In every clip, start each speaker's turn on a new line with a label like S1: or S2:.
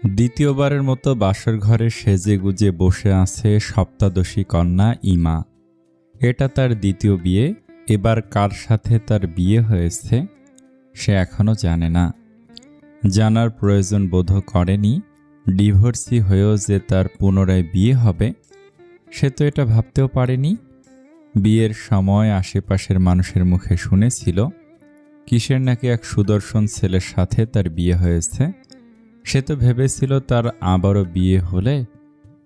S1: দ্বিতীয়বারের মতো বাসর ঘরে সেজেগুজে বসে আছে সপ্তদশী কন্যা ইমা। এটা তার দ্বিতীয় বিয়ে। এবার কার সাথে তার বিয়ে হয়েছে সে এখনও জানে না, জানার প্রয়োজন বোধও করেনি। ডিভোর্সি হয়েও যে তার পুনরায় বিয়ে হবে সে তো এটা ভাবতেও পারেনি। বিয়ের সময় আশেপাশের মানুষের মুখে শুনেছিল কিসের নাকি এক সুদর্শন ছেলের সাথে তার বিয়ে হয়েছে। সে তো ভেবেছিল তার আবারও বিয়ে হলে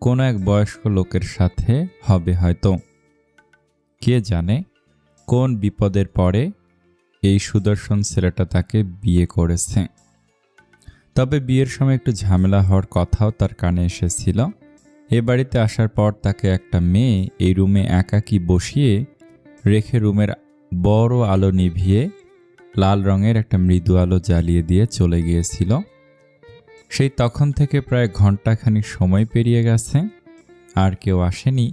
S1: কোনো এক বয়স্ক লোকের সাথে হবে হয়তো। কে জানে কোন বিপদের পরে এই সুদর্শন ছেলেটা তাকে বিয়ে করেছে। তবে বিয়ের সময় একটু ঝামেলা হওয়ার কথাও তার কানে এসেছিল। এ বাড়িতে আসার পর তাকে একটা মেয়ে এই রুমে একাকী বসিয়ে রেখে রুমের বড় আলো নিভিয়ে লাল রঙের একটা মৃদু আলো জ্বালিয়ে দিয়ে চলে গিয়েছিল। সেই তখন থেকে প্রায় ঘণ্টাখানিক সময় পেরিয়ে গেছে, আর কেউ আসেনি।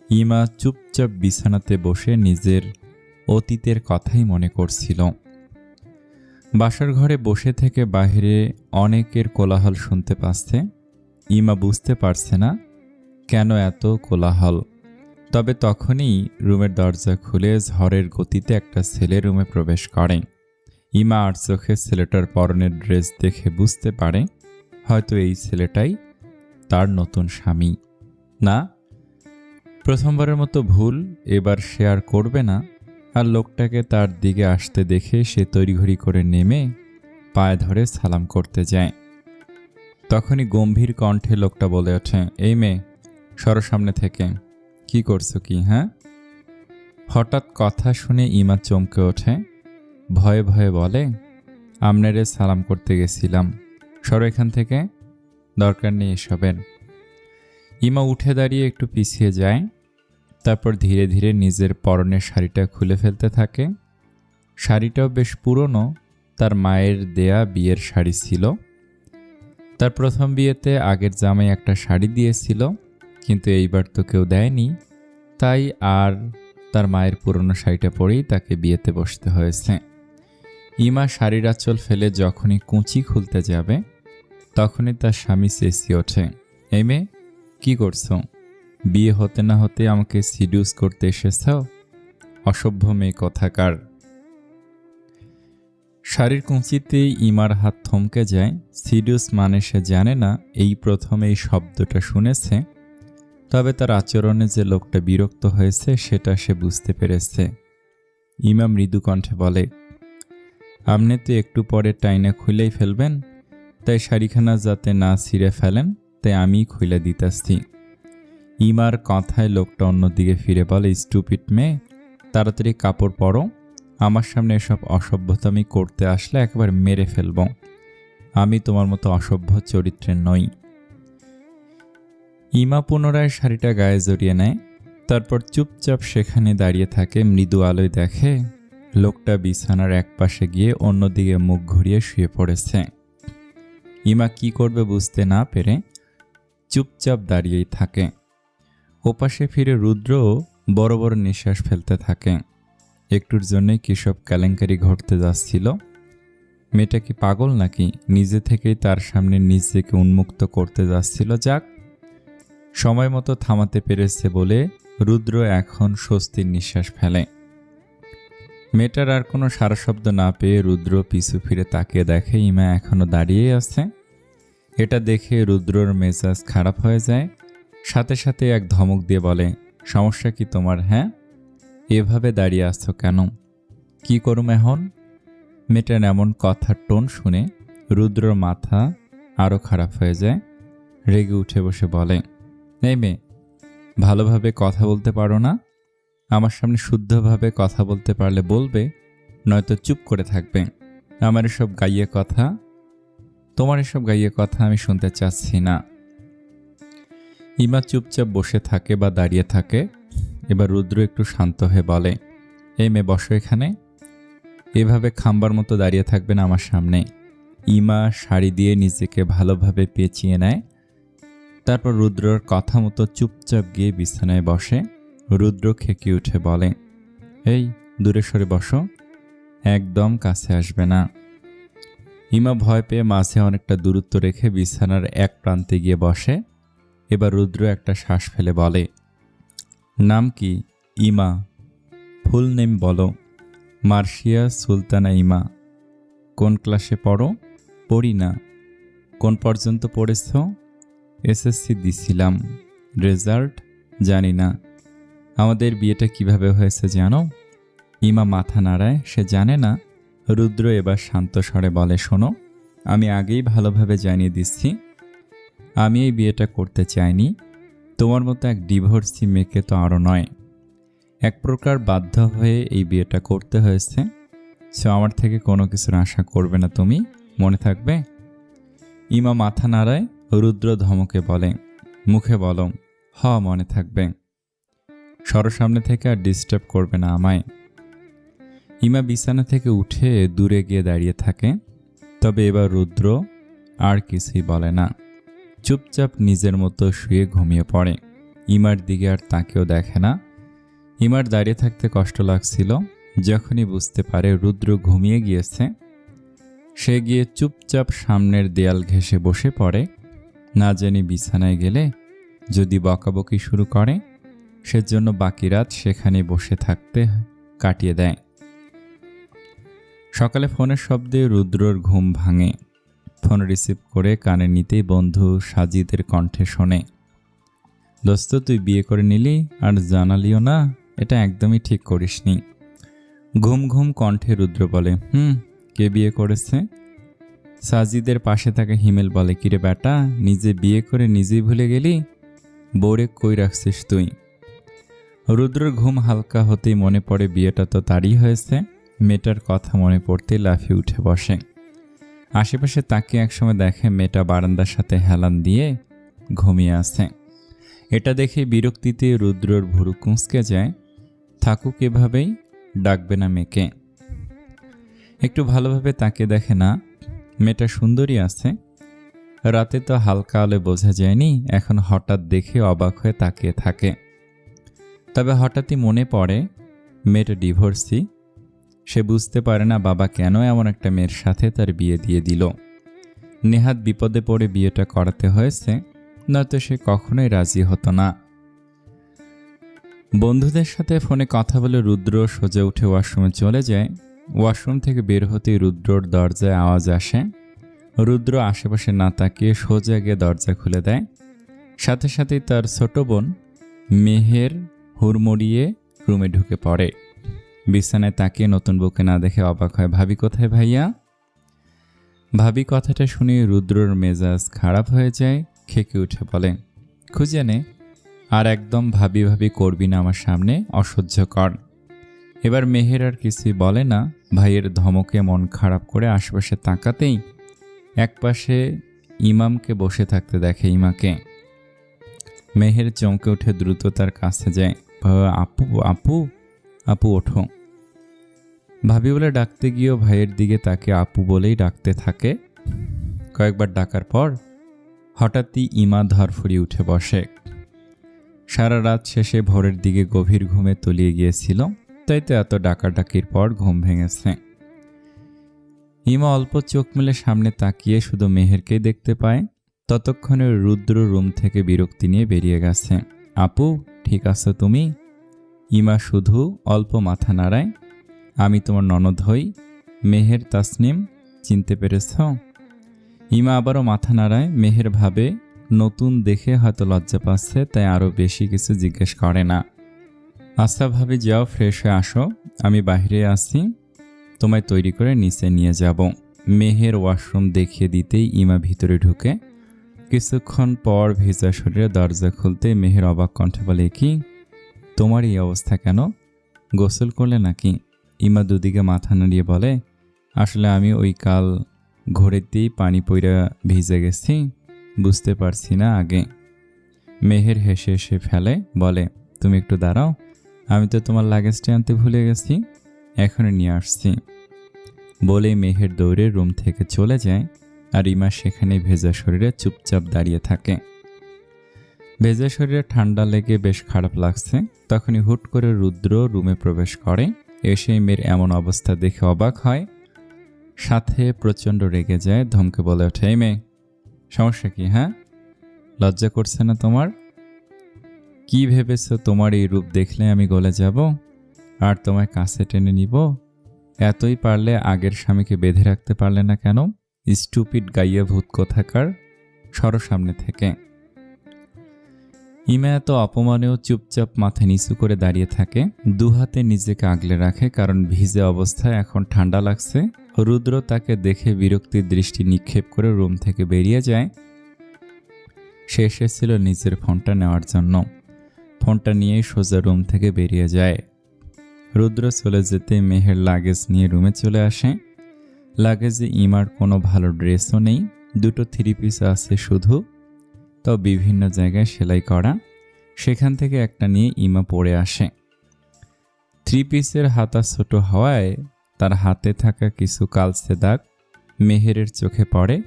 S1: ইমা চুপচাপ বিছানাতে বসে নিজের অতীতের কথাই মনে করছিল। বাসার ঘরে বসে থেকে বাইরে অনেকের কোলাহল শুনতে পাচ্ছে। ইমা বুঝতে পারছে না কেন এত কোলাহল। তবে তখনই রুমের দরজা খুলে ঝড়ের গতিতে একটা ছেলে রুমে প্রবেশ করে। ইমা আর চোখে ছেলেটার পরনের ড্রেস দেখে বুঝতে পারে হয়তো এই ছেলেটাই তার নতুন স্বামী। না, প্রথমবারের মতো ভুল এবার সে আর করবে না। আর লোকটাকে তার দিকে আসতে দেখে সে তড়িঘড়ি করে নেমে পায়ে ধরে সালাম করতে যায়। তখনই গম্ভীর কণ্ঠে লোকটা বলে ওঠে, এই মেয়ে, সরো সামনে থেকে। কি করছো কি, হ্যাঁ? হঠাৎ কথা শুনে ইমা চমকে ওঠে, ভয়ে ভয়ে বলে, আমনেরে সালাম করতে গেছিলাম, সরো এখান থেকে, দরকার নেই এসবের। ইমা উঠে দাঁড়িয়ে একটু পিছিয়ে যায়, তারপর ধীরে ধীরে নিজের পরনের শাড়িটা খুলে ফেলতে থাকে। শাড়িটাও বেশ পুরনো, তার মায়ের দেয়া বিয়ের শাড়ি ছিল। তার প্রথম বিয়েতে আগের জামাই একটা শাড়ি দিয়েছিল, কিন্তু এইবার তো কেউ দেয়নি, তাই আর তার মায়ের পুরনো শাড়িটা পরেই তাকে বিয়েতে বসতে হয়েছে। ইমা শাড়ির আঁচল ফেলে যখনই কুঁচি খুলতে যাবে তখনই তার স্বামী চেঁচিয়ে ওঠে, এই মেয়ে, কি করছো? বিয়ে হতে না হতে আমাকে সিডিউস করতে এসেছ? অসভ্য মেয়ে কোথাকার। শাড়ির কুঁচিতেই ইমার হাত থমকে যায়। সিডিউস মানে সে জানে না, এই প্রথম এই শব্দটা শুনেছে। তবে তার আচরণে যে লোকটা বিরক্ত হয়েছে সেটা সে বুঝতে পেরেছে। ইমা মৃদু কণ্ঠে বলে, আপনি তো একটু পরে টাইনা খুলেই ফেলবেন, তাই শাড়িখানা যাতে না ছিঁড়ে ফেলেন তাই আমি খুলে দিতেছি। ইমার কথায় লোকটা অন্যদিকে ফিরে বলে, স্টুপিড মেয়ে, তাড়াতাড়ি কাপড় পরো, আমার সামনে এসব অসভ্যতামি করতে আসলে একবার মেরে ফেলব। আমি তোমার মতো অসভ্য চরিত্রের নই। ইমা পুনরায় শাড়িটা গায়ে জড়িয়ে নেয়, তারপর চুপচাপ সেখানে দাঁড়িয়ে থাকে। মৃদু আলোয় দেখে লোকটা বিছানার এক পাশে গিয়ে অন্যদিকে মুখ ঘুরিয়ে শুয়ে পড়েছে। ইমা কি করবে বুঝতে না পেরে চুপচাপ দাঁড়িয়েই থাকে। ওপাশে ফিরে রুদ্রও বড় বড় নিঃশ্বাস ফেলতে থাকে। একটুর জন্যই কি সব কেলেঙ্কারি ঘটতে যাচ্ছিল। মেয়েটা কি পাগল নাকি? নিজে থেকেই তার সামনে নিজেকে উন্মুক্ত করতে যাচ্ছিল। যাক, সময় মতো থামাতে পেরেছে বলে রুদ্র এখন স্বস্তির নিঃশ্বাস ফেলে। মেয়েটার আর কোনো সারা শব্দ না পেয়ে রুদ্র পিছু ফিরে তাকিয়ে দেখে ইমা এখনো দাঁড়িয়েই আছে। এটা দেখে রুদ্রর মেজাজ খারাপ হয়ে যায়। সাথে সাথে এক ধমক দিয়ে বলে, সমস্যা কি তোমার? হ্যাঁ, এভাবে দাঁড়িয়ে আছো কেন? কি করুম এখন? মেয়েটার এমন কথার টোন শুনে রুদ্রর মাথা আরও খারাপ হয়ে যায়। রেগে উঠে বসে বলে, এই মেয়ে, ভালোভাবে কথা বলতে পারো না? আমার সামনে শুদ্ধভাবে কথা বলতে পারলে বলবে, নয়তো চুপ করে থাকবে। আমার এসব গাইয়ে কথা, তোমার এসব গাইয়ে কথা আমি শুনতে চাচ্ছি না। ইমা চুপচাপ বসে থাকে বা দাঁড়িয়ে থাকে। এবার রুদ্র একটু শান্ত হয়ে বলে, এই মেয়ে, বসো এখানে। এভাবে খাম্বার মতো দাঁড়িয়ে থাকবে না আমার সামনে। ইমা শাড়ি দিয়ে নিজেকে ভালোভাবে পেঁচিয়ে নেয়, তারপর রুদ্রর কথা মতো চুপচাপ গিয়ে বিছানায় বসে। রুদ্র খেকিয়ে উঠে বলে, এই, দূরে সরে বসো, একদম কাছে আসবে না। ইমা ভয় পেয়ে মাঝে অনেকটা দূরত্ব রেখে বিছানার এক প্রান্তে গিয়ে বসে। এবার রুদ্র একটা শ্বাস ফেলে বলে, নাম কি? ইমা। ফুল নেম বলো। মার্শিয়া সুলতানা ইমা। কোন ক্লাসে পড়ো? পড়ি না। কোন পর্যন্ত পড়েছ? এসএসসি দিছিলাম। রেজাল্ট? জানি না। আমাদের বিয়েটা কিভাবে হয়েছে জানো? ইমা মাথা নাড়ায়, সে জানে না। রুদ্র এবার শান্ত স্বরে বলে, শোনো, আমি আগেই ভালোভাবে জানিয়ে দিচ্ছি, আমি এই বিয়েটা করতে চাইনি। তোমার মতো এক ডিভোর্সি মেয়েকে তো আরও নয়। এক প্রকার বাধ্য হয়ে এই বিয়েটা করতে হয়েছে। সো আমার থেকে কোনো কিছুর আশা করবে না তুমি, মনে থাকবে? ইমা মাথা নাড়ায়। রুদ্র ধমকে বলে, মুখে বলো, মনে থাকবে। সামনে থেকে আর ডিস্টার্ব করবে না আমায়। ইমা বিছানা থেকে উঠে দূরে গিয়ে দাঁড়িয়ে থাকে। তবে এবার রুদ্র আর কিছুই বলে না, চুপচাপ নিজের মতো শুয়ে ঘুমিয়ে পড়ে। ইমার দিকে আর তাকেও দেখে না। ইমার দাঁড়িয়ে থাকতে কষ্ট লাগছিল। যখনই বুঝতে পারে রুদ্র ঘুমিয়ে গিয়েছে, সে গিয়ে চুপচাপ সামনের দেয়াল ঘেঁষে বসে পড়ে। না জানি বিছানায় গেলে যদি বকাবকি শুরু করে, সেজন্য বাকি রাত সেখানে বসে থাকতে কাটিয়ে দেয়। সকালে ফোনের শব্দে রুদ্রর ঘুম ভাঙে। ফোন রিসিভ করে কানে নিতেই বন্ধু সাজিদের কণ্ঠে শোনে, দোস্ত তুই বিয়ে করে নিলি আর জানালিও না, এটা একদমই ঠিক করিসনি। ঘুম ঘুম কণ্ঠে রুদ্র বলে, কে বিয়ে করেছে? সাজিদের পাশে থাকা হিমেল বলে, কিরে বেটা, নিজে বিয়ে করে নিজেই ভুলে গেলি? বোরে কই রাখছিস তুই? রুদ্রর ঘুম হালকা হতেই মনে পড়ে বিয়েটা তো তারই হয়েছে। মেয়েটার কথা মনে পড়তেই লাফিয়ে উঠে বসে। আশেপাশে তাকিয়ে একসময় দেখে মেয়েটা বারান্দার সাথে হেলান দিয়ে ঘুমিয়ে আছে। এটা দেখে বিরক্তিতে রুদ্রর ভুরু কুঁচকে যায়। থাকুক এভাবেই, ডাকবে না মেয়েকে। একটু ভালোভাবে তাকিয়ে দেখে না, মেয়েটা সুন্দরী আছে। রাতে তো হালকা আলো বোঝা যায়নি, এখন হঠাৎ দেখে অবাক হয়ে তাকিয়ে থাকে। তবে হঠাৎই মনে পড়ে মেয়েটা ডিভোর্সি। সে বুঝতে পারে না বাবা কেন এমন একটা মেয়ের সাথে তার বিয়ে দিয়ে দিল। নেহাত বিপদে পড়ে বিয়েটা করাতে হয়েছে, নয়তো সে কখনোই রাজি হতো না। বন্ধুদের সাথে ফোনে কথা বলে রুদ্র সোজা উঠে ওয়াশরুমে চলে যায়। ওয়াশরুম থেকে বের হতেই রুদ্রর দরজায় আওয়াজ আসে। রুদ্র আশেপাশে না তাকিয়ে সোজা গিয়ে দরজা খুলে দেয়। সাথে সাথেই তার ছোট বোন মেহের হুড়মুড়িয়ে রুমে ঢুকে পড়ে। বিছানায় তাকিয়ে নতুন বউকে না দেখে অবাক হয়, ভাবি কোথায় ভাইয়া? ভাবি কথাটা শুনে রুদ্রর মেজাজ খারাপ হয়ে যায়। খেকে উঠে বলে, খুঁজে নে, আর একদম ভাবি ভাবি করবি না আমার সামনে, অসহ্যকর। এবার মেহের আর কিছুই বলে না। ভাইয়ের ধমকে মন খারাপ করে আশেপাশে তাকাতেই একপাশে ইমামকে বসে থাকতে দেখে ইমাকে। মেহের চমকে উঠে দ্রুত তার কাছে যায়। আপু আপু আপু ওঠো। ভাবি বলে ডাকতে গিয়েও ভাইয়ের দিকে তাকে আপু বলেই ডাকতে থাকে। কয়েকবার ডাকার পর হঠাৎই ইমা ধরফড়িয়ে উঠে বসে। সারা রাত শেষে ভোরের দিকে গভীর ঘুমে তলিয়ে গিয়েছিল, তাই তো এত ডাকাডাকির পর ঘুম ভেঙেছে। ইমা অল্প চোখ মেলে সামনে তাকিয়ে শুধু মেহেরকেই দেখতে পায়। ততক্ষণে রুদ্র রুম থেকে বিরক্তি নিয়ে বেরিয়ে গেছে। আপু ঠিক আছো তুমি? ইমা শুধু অল্প মাথা নাড়ায়। আমি তোমার ননদ হই, মেহের তাসনিম, চিনতে পেরেছ? ইমা আবারও মাথা নাড়ায়। মেহের ভাবে নতুন দেখে হয়তো লজ্জা পাচ্ছে, তাই আরও বেশি কিছু জিজ্ঞেস করে না। আচ্ছা ভাবি, যাও ফ্রেশ হয়ে আসো, আমি বাইরে আসি, তোমায় তৈরি করে নিচে নিয়ে যাব। মেহের ওয়াশরুম দেখিয়ে দিতেই ইমা ভিতরে ঢুকে। কিছুক্ষণ পর ভেজা শরীরে দরজা খুলতে মেহের অবাক কণ্ঠে বলে, কি তোমার এই অবস্থা কেন? গোসল করলে নাকি? ইমা দুদিকে মাথা নাড়িয়ে বলে, আসলে আমি ওই কাল ঘোরেতেই পানি পইরা ভিজে গেছি, বুঝতে পারছি না আগে। মেহের হেসে হেসে ফেলে, বলে, তুমি একটু দাঁড়াও, আমি তো তোমার লাগেজটা আনতে ভুলে গেছি, এখনই নিয়ে আসছি। বলেই মেহের দৌড়ে রুম থেকে চলে যায়। আর ইমা সেখানে ভেজা শরীরে চুপচাপ দাঁড়িয়ে থাকে। ভেজা শরীরে ঠান্ডা লেগে বেশ খারাপ লাগছে। তখনই হুট করে রুদ্র রুমে প্রবেশ করে। এসে মেয়ের এমন অবস্থা দেখে অবাক হয়। সাথে প্রচণ্ড রেগে যায়, ধমকে বলে ওঠে, এই মেয়ে, সমস্যা কি? হ্যাঁ, লজ্জা করছে না তোমার? কি ভেবেছো তোমার এই রূপ দেখলে আমি গলে যাব আর তোমায় কাছে টেনে নিব? এতই পারলে আগের স্বামীকে বেঁধে রাখতে পারলে না কেন? স্টুপিড গাইয়া ভূত কোথাকার, সরো সামনে থেকে। ইমা এত অপমানেও চুপচাপ মাথা নিচু করে দাঁড়িয়ে থাকে, দুহাতে নিজেকে আগলে রাখে, কারণ ভিজে অবস্থায় এখন ঠান্ডা লাগছে। রুদ্র তাকে দেখে বিরক্তির দৃষ্টি নিক্ষেপ করে রুম থেকে বেরিয়ে যায়। সে এসেছিল নিজের ফোনটা নেওয়ার জন্য। ফোনটা নিয়েই সোজা রুম থেকে বেরিয়ে যায়। রুদ্র চলে যেতে মেহের লাগেজ নিয়ে রুমে চলে আসে। লাগেজে ইমার কোনো ভালো ড্রেসও নেই, দুটো থ্রি পিস আছে শুধু, তো বিভিন্ন জায়গায় সেলাই করা। সেখান থেকে একটা নিয়ে ইমা পরে আসে। থ্রি পিসের হাতা ছোট হওয়ায় তার হাতে থাকা কিছু কালচে দাগ মেহেরের চোখে পড়ে।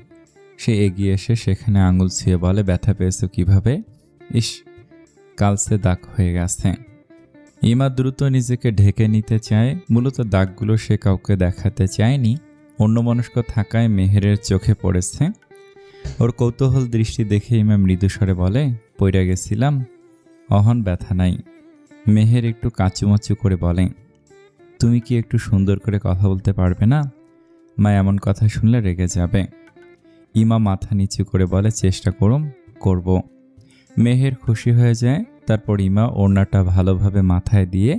S1: সে এগিয়ে এসে সেখানে আঙুল ছুঁয়ে বলে, ব্যথা পেয়েছো কিভাবে? ইস, কালচে দাগ হয়ে গেছে। ইমা দ্রুত নিজেকে ঢেকে নিতে চায়, মূলত দাগগুলো সে কাউকে দেখাতে চায়নি। অন্যমনস্ক থাকায় মেহেরের চোখে পড়েছে। ওর কৌতূহল দৃষ্টি দেখে ইমা মৃদুস্বরে বলে, পইড়া গেছিলাম, অহন ব্যথা নাই। মেহের একটু কাঁচুমাচু করে বলে, তুমি কি একটু সুন্দর করে কথা বলতে পারবে না? মা এমন কথা শুনলে রেগে যাবে। ইমা মাথা নিচু করে বলে, চেষ্টা করব। মেহের খুশি হয়ে যায়। তারপর ইমা ওড়নাটা ভালোভাবে মাথায় দিয়ে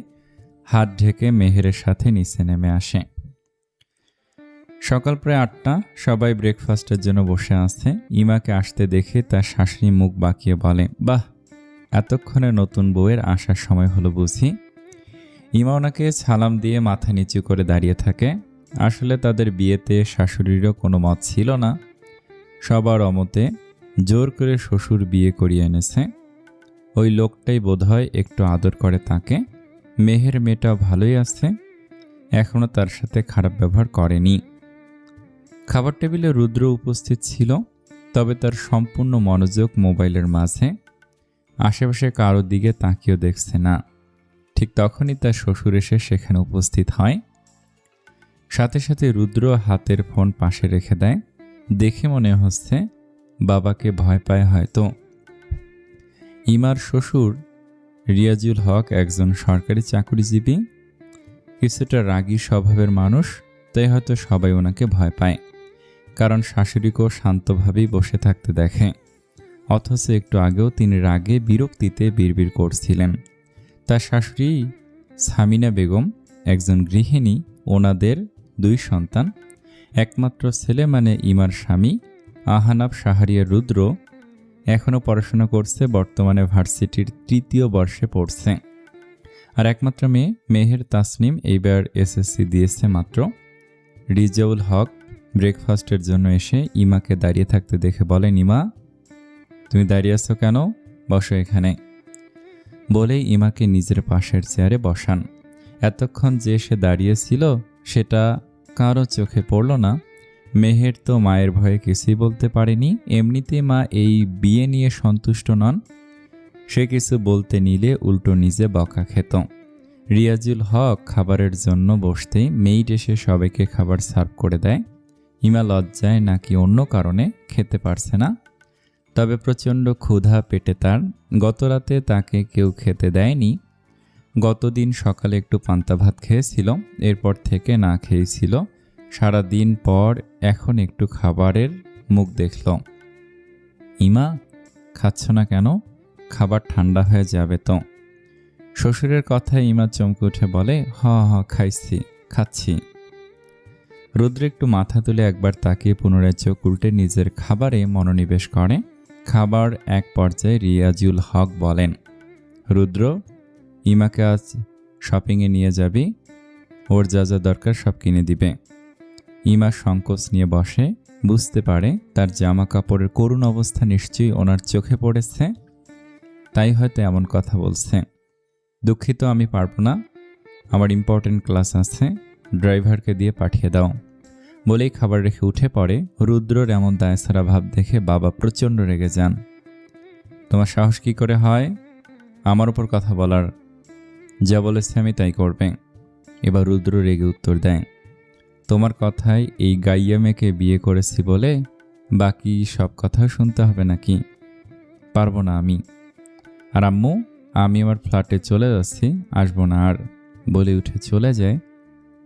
S1: হাত ঢেকে মেহেরের সাথে নিচে নেমে আসে। সকাল প্রায় 8টা, সবাই ব্রেকফাস্টের জন্য বসে আছে। ইমাকে আসতে দেখে তার শাশুড়ি মুখ বাঁকিয়ে বলে, বাহ, এতক্ষণে নতুন বউয়ের আসার সময় হলো বুঝি। ইমা ওনাকে সালাম দিয়ে মাথা নিচু করে দাঁড়িয়ে থাকে। আসলে তাদের বিয়েতে শাশুড়িরও কোনো মত ছিল না, সবার অমতে জোর করে শ্বশুর বিয়ে করিয়ে এনেছে। ওই লোকটাই বোধহয় একটু আদর করে তাকে। মেহের মেয়েটাও ভালোই আছে, এখনও তার সাথে খারাপ ব্যবহার করেনি। খাবার টেবিলে রুদ্র উপস্থিত ছিল, তবে তার সম্পূর্ণ মনোযোগ মোবাইলের মাঝে, আশেপাশে কারোর দিকে তাকিয়েও দেখছে না। ঠিক তখনই তার শ্বশুর এসে সেখানে উপস্থিত হয়। সাথে সাথে রুদ্র হাতের ফোন পাশে রেখে দেয়। দেখে মনে হচ্ছে বাবাকে ভয় পায় হয়তো। ইমার শ্বশুর রিয়াজুল হক একজন সরকারি চাকরিজীবী, কিছুটা রাগী স্বভাবের মানুষ, তাই হয়তো সবাই ওনাকে ভয় পায়, কারণ শাশুড়িকেও শান্তভাবেই বসে থাকতে দেখে। অথচ একটু আগেও তিনি রাগে বিরক্তিতে বিড়বিড় করছিলেন। তার শাশুড়ি সামিনা বেগম একজন গৃহিণী, ওনাদের 2 সন্তান। একমাত্র ছেলে মানে ইমার স্বামী আহানাব শাহরিয়ার রুদ্র এখনও পড়াশোনা করছে, বর্তমানে ভার্সিটির 3য় বর্ষে পড়ছে। আর একমাত্র মেয়ে মেহের তাসনিম এইবার এসএসসি দিয়েছে মাত্র। রিজাউল হক ব্রেকফাস্টের জন্য এসে ইমাকে দাঁড়িয়ে থাকতে দেখে বলেন, ইমা, তুমি দাঁড়িয়ে আছো কেন? বসো এখানে। বলেই ইমাকে নিজের পাশের চেয়ারে বসান। এতক্ষণ যে সে দাঁড়িয়েছিল সেটা কারো চোখে পড়ল না। মেহের তো মায়ের ভয়ে কিছুই বলতে পারেনি। এমনিতেই মা এই বিয়ে নিয়ে সন্তুষ্ট নন, সে কিছু বলতে নিলে উল্টো নিজে বকা খেত। রিয়াজুল হক খাবারের জন্য বসতেই মেইড এসে সবাইকে খাবার সার্ভ করে দেয়। ইমা লজ্জায় নাকি অন্য কারণে খেতে পারছে না, তবে প্রচণ্ড ক্ষুধা পেটে তার। গতরাতে তাকে কেউ খেতে দেয়নি। গতদিন সকালে একটু পান্তা ভাত খেয়েছিল, এরপর থেকে না খেয়েছিল সারাদিন পর। এখন একটু খাবারের মুখ দেখল। ইমা, খাচ্ছ না কেন? খাবার ঠান্ডা হয়ে যাবে তো। শ্বশুরের কথায় ইমা চমকে উঠে বলে, খাচ্ছি। রুদ্র একটু মাথা তুলে একবার তাকিয়ে পুনরায় চোখ উল্টে নিজের খাবারে মনোনিবেশ করে। খাবার এক পর্যায়ে রিয়াজুল হক বলেন, রুদ্র, ইমাকে আজ শপিংয়ে নিয়ে যাবি, ওর যা যা দরকার সব কিনে দিবে। ইমা সংকোচ নিয়ে বসে, বুঝতে পারে তার জামা কাপড়ের করুণ অবস্থা নিশ্চয়ই ওনার চোখে পড়েছে, তাই হয়তো এমন কথা বলছে। দুঃখিত, আমি পারবো না, আমার ইম্পর্টেন্ট ক্লাস আছে, ড্রাইভারকে দিয়ে পাঠিয়ে দাও। বলেই খাবার রেখে উঠে পড়ে। রুদ্রর এমন দায়সারা ভাব দেখে বাবা প্রচণ্ড রেগে যান। তোমার সাহস কি করে হয় আমার ওপর কথা বলার? যা বলেছে আমি তাই করবে। এবার রুদ্র রেগে উত্তর দেয়, তোমার কথায় এই গাইয়া মেয়েকে বিয়ে করেছি বলে বাকি সব কথা শুনতে হবে নাকি? পারবো না আমি। আর আম্মু, আমি আমার ফ্ল্যাটে চলে যাচ্ছি, আসবো না আর, বলে উঠে চলে যায়।